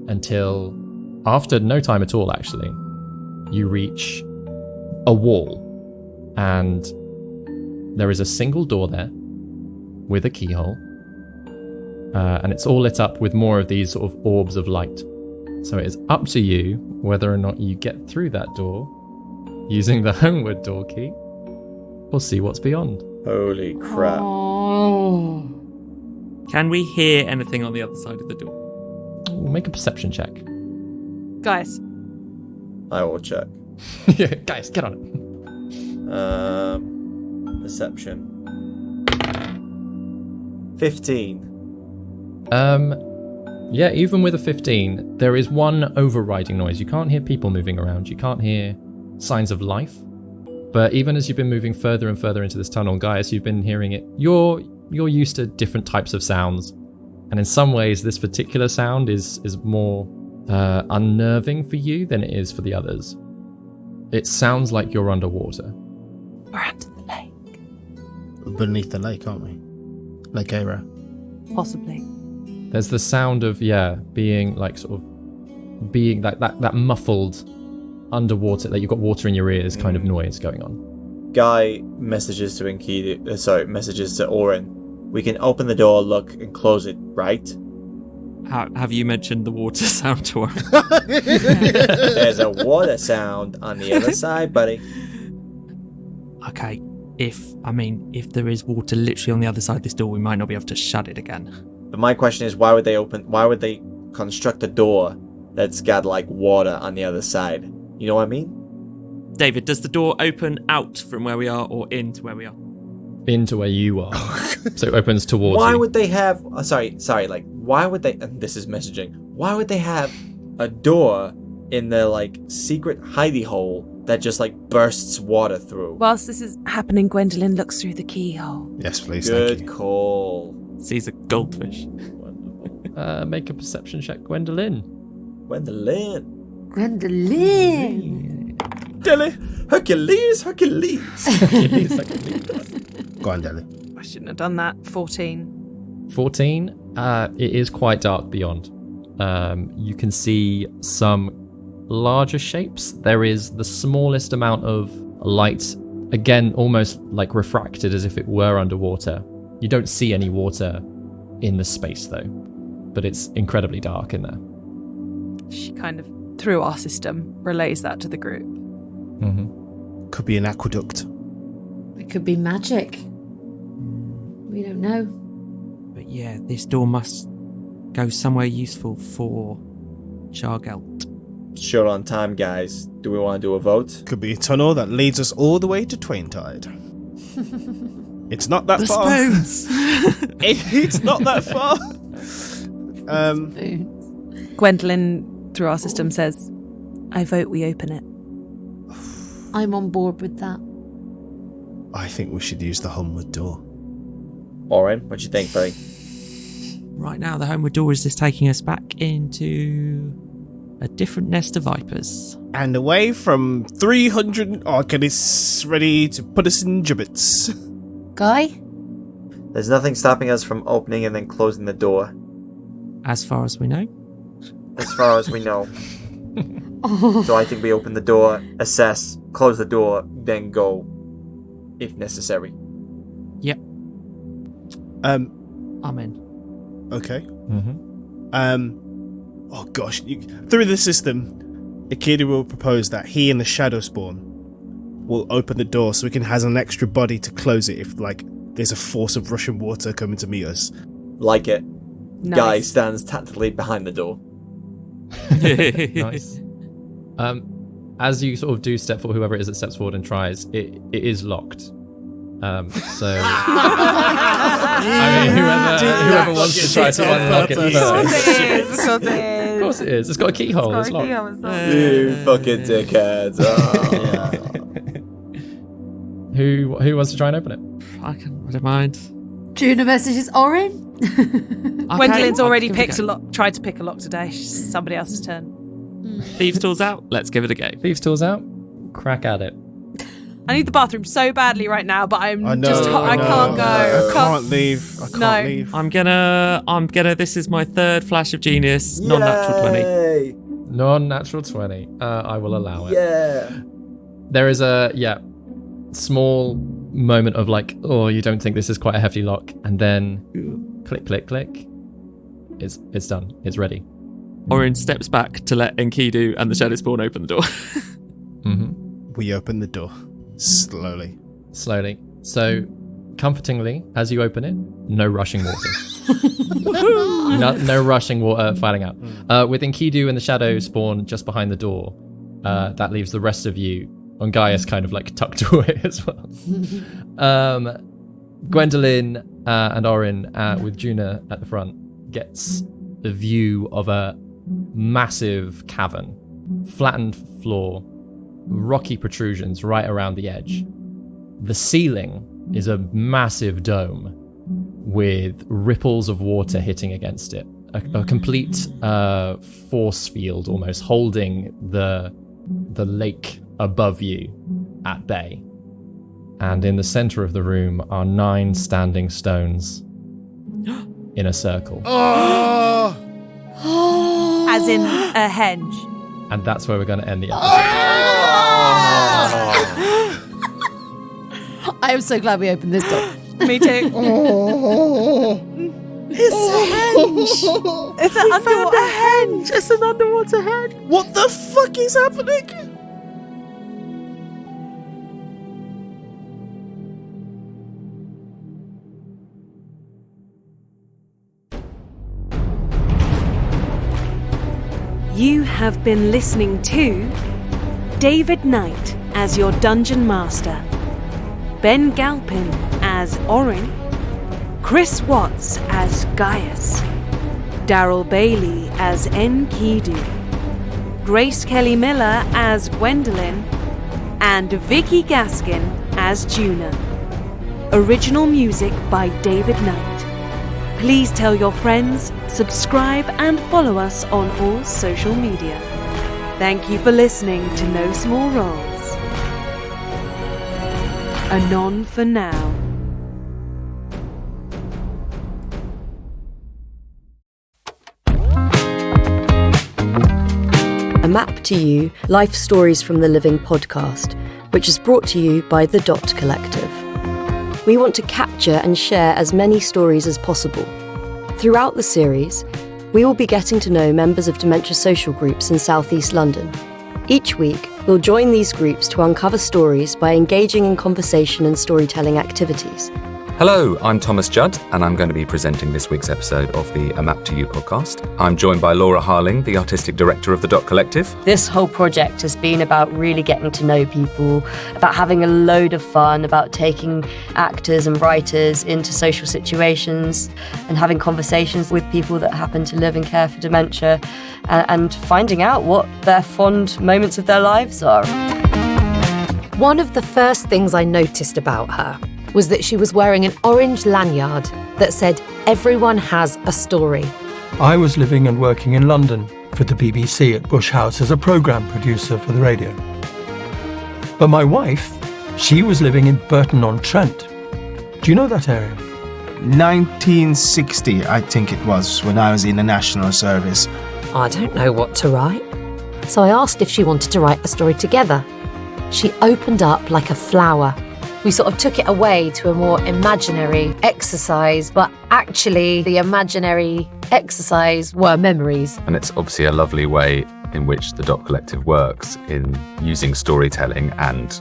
until after no time at all, actually, you reach a wall, and there is a single door there with a keyhole, And it's all lit up with more of these sort of orbs of light. So it is up to you whether or not you get through that door using the homeward door key or see what's beyond. Holy crap. Oh. Can we hear anything on the other side of the door? We'll make a perception check. Guys, I will check. Yeah, guys, get on it. Perception. 15. Yeah, even with a 15, there is one overriding noise. You can't hear people moving around. You can't hear signs of life. But even as you've been moving further and further into this tunnel, Gaius, you've been hearing it. You're used to different types of sounds. And in some ways, this particular sound is more unnerving for you than it is for the others. It sounds like you're underwater. we're under the lake. Beneath the lake, aren't we? Lake Era. Possibly. There's the sound of, being like that muffled underwater, like you've got water in your ears kind of noise going on. Guy messages to messages to Orryn. We can open the door, look, and close it, right? Have you mentioned the water sound to her? There's a water sound on the other side, buddy. Okay, if there is water literally on the other side of this door, we might not be able to shut it again. But my question is, why would they construct a door that's got like water on the other side? You know what I mean? David, does the door open out from where we are or into where we are? Into where you are. So it opens towards Why you. would they have... why would they... and this is messaging. Why would they have a door in their, like, secret hidey hole that just, like, bursts water through? Whilst this is happening, Gwendolyn looks through the keyhole. Yes, please. Thank Good you. call. Sees a goldfish. Wonderful. Make a perception check, Gwendolyn. Gwendolyn. Gwendolyn. Hercules. Go on, Deli. I shouldn't have done that. 14. 14. It is quite dark beyond. You can see some larger shapes. There is the smallest amount of light, again, almost like refracted as if it were underwater. You don't see any water in the space, though, but it's incredibly dark in there. She kind of, through our system, relays that to the group. Mm-hmm. Could be an aqueduct. It could be magic. We don't know. But yeah, this door must go somewhere useful for Chargelt. Short on time, guys. Do we want to do a vote? Could be a tunnel that leads us all the way to Twaintide. It's not that far. Spoons! It's not that far. Gwendolyn, through our system, says, I vote we open it. I'm on board with that. I think we should use the homeward door. Orryn, what do you think, buddy? Right now, the homeward door is just taking us back into a different nest of vipers. And away from 300 arcanists ready to put us in gibbets. Guy? There's nothing stopping us from opening and then closing the door. As far as we know. As far as we know. So I think we open the door, assess, close the door, then go, if necessary. Yep. Amen. Okay. Mm-hmm. Oh gosh, through the system, Enkidu will propose that he and the Shadow Spawn will open the door so we can have an extra body to close it if, like, there's a force of rushing water coming to meet us. Like it. Nice. Guy stands tactically behind the door. Nice. As you sort of do step forward, whoever it is that steps forward and tries, it is locked. So I mean, whoever wants to try to unlock it first. Of course it is. It's got a keyhole. It's locked. You fucking dickheads. Oh. Who wants to try and open it? I don't mind. Juna messages Orryn. Gwendolyn's already I'll give it picked a lock. Tried to pick a lock today. It's somebody else's turn. Thieves' tools out. Let's give it a go. Thieves' tools out. Crack at it. I need the bathroom so badly right now, but I can't go. I I can't leave. I can't leave. I'm gonna. This is my third flash of genius. Non-natural 20. Yay! Non-natural 20. I will allow it. Yeah. There is a small moment of like, oh, you don't think this is quite a hefty lock, and then click, click, click. It's done. It's ready. Orryn steps back to let Enkidu and the Shadow Spawn open the door. We open the door slowly. So, comfortingly, as you open it, no rushing water. no rushing water filing out. With Enkidu and the Shadow Spawn just behind the door, that leaves the rest of you on Gaius kind of like tucked away as well. Gwendellyn and Orryn with Juna at the front gets a view of a massive cavern, flattened floor, rocky protrusions right around the edge. The ceiling is a massive dome with ripples of water hitting against it. A complete force field almost holding the lake above you at bay. And in the center of the room are 9 standing stones in a circle. As in a henge. And that's where we're going to end the episode. I am so glad we opened this door. Me too. It's a henge. It's an underwater henge. It's an underwater henge. What the fuck is happening? You have been listening to David Knight as your Dungeon Master, Ben Galpin as Orryn, Chris Watts as Gaius, Darrel Bailey as Enkidu, Grace Kelly Miller as Gwendellyn, and Vicky Gaskin as Juna. Original music by David Knight. Please tell your friends, subscribe and follow us on all social media. Thank you for listening to No Small Roles. Anon for now. A Map to You, Life Stories from the Living podcast, which is brought to you by The Dot Collective. We want to capture and share as many stories as possible. Throughout the series, we will be getting to know members of dementia social groups in South East London. Each week, we'll join these groups to uncover stories by engaging in conversation and storytelling activities. Hello, I'm Thomas Judd, and I'm going to be presenting this week's episode of the A Map to You podcast. I'm joined by Laura Harling, the artistic director of the Dot Collective. This whole project has been about really getting to know people, about having a load of fun, about taking actors and writers into social situations and having conversations with people that happen to live and care for dementia and finding out what their fond moments of their lives are. One of the first things I noticed about her was that she was wearing an orange lanyard that said, "Everyone has a story." I was living and working in London for the BBC at Bush House as a programme producer for the radio. But my wife, she was living in Burton-on-Trent. Do you know that area? 1960, I think it was, when I was in the National Service. I don't know what to write. So I asked if she wanted to write a story together. She opened up like a flower. We sort of took it away to a more imaginary exercise, but actually the imaginary exercise were memories. And it's obviously a lovely way in which the Dot Collective works in using storytelling and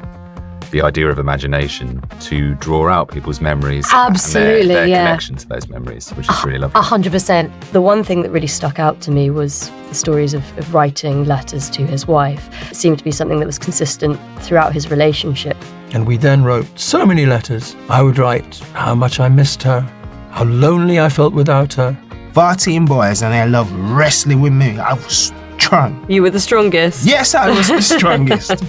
the idea of imagination to draw out people's memories. Absolutely, and their yeah. connection to those memories, which is really lovely. 100%. The one thing that really stuck out to me was the stories of writing letters to his wife. It seemed to be something that was consistent throughout his relationship. And we then wrote so many letters. I would write how much I missed her, how lonely I felt without her. 14 boys and they loved wrestling with me. I was strong. You were the strongest. Yes, I was the strongest.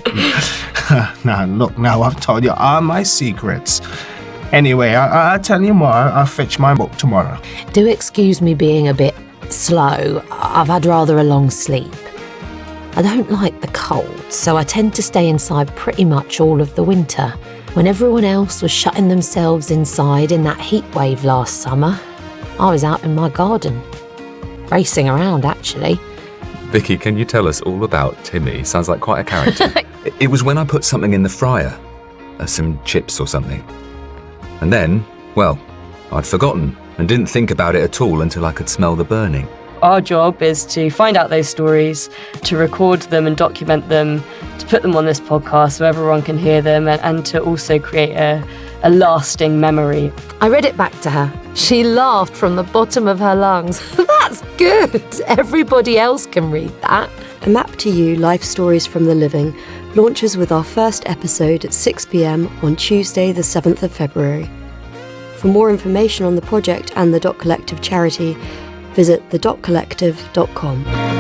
Now, look, now I've told you all my secrets. Anyway, I'll tell you more. I'll fetch my book tomorrow. Do excuse me being a bit slow. I've had rather a long sleep. I don't like the cold, so I tend to stay inside pretty much all of the winter. When everyone else was shutting themselves inside in that heat wave last summer, I was out in my garden. Racing around, actually. Vicky, can you tell us all about Timmy? Sounds like quite a character. It was when I put something in the fryer, some chips or something. And then, well, I'd forgotten. and didn't think about it at all until I could smell the burning. Our job is to find out those stories, to record them and document them, to put them on this podcast so everyone can hear them, and to also create a lasting memory. I read it back to her. She laughed from the bottom of her lungs. That's good. Everybody else can read that. A Map to You Life Stories from the Living launches with our first episode at 6 p.m. on Tuesday, the 7th of February. For more information on the project and the Dot Collective charity, visit thedotcollective.com.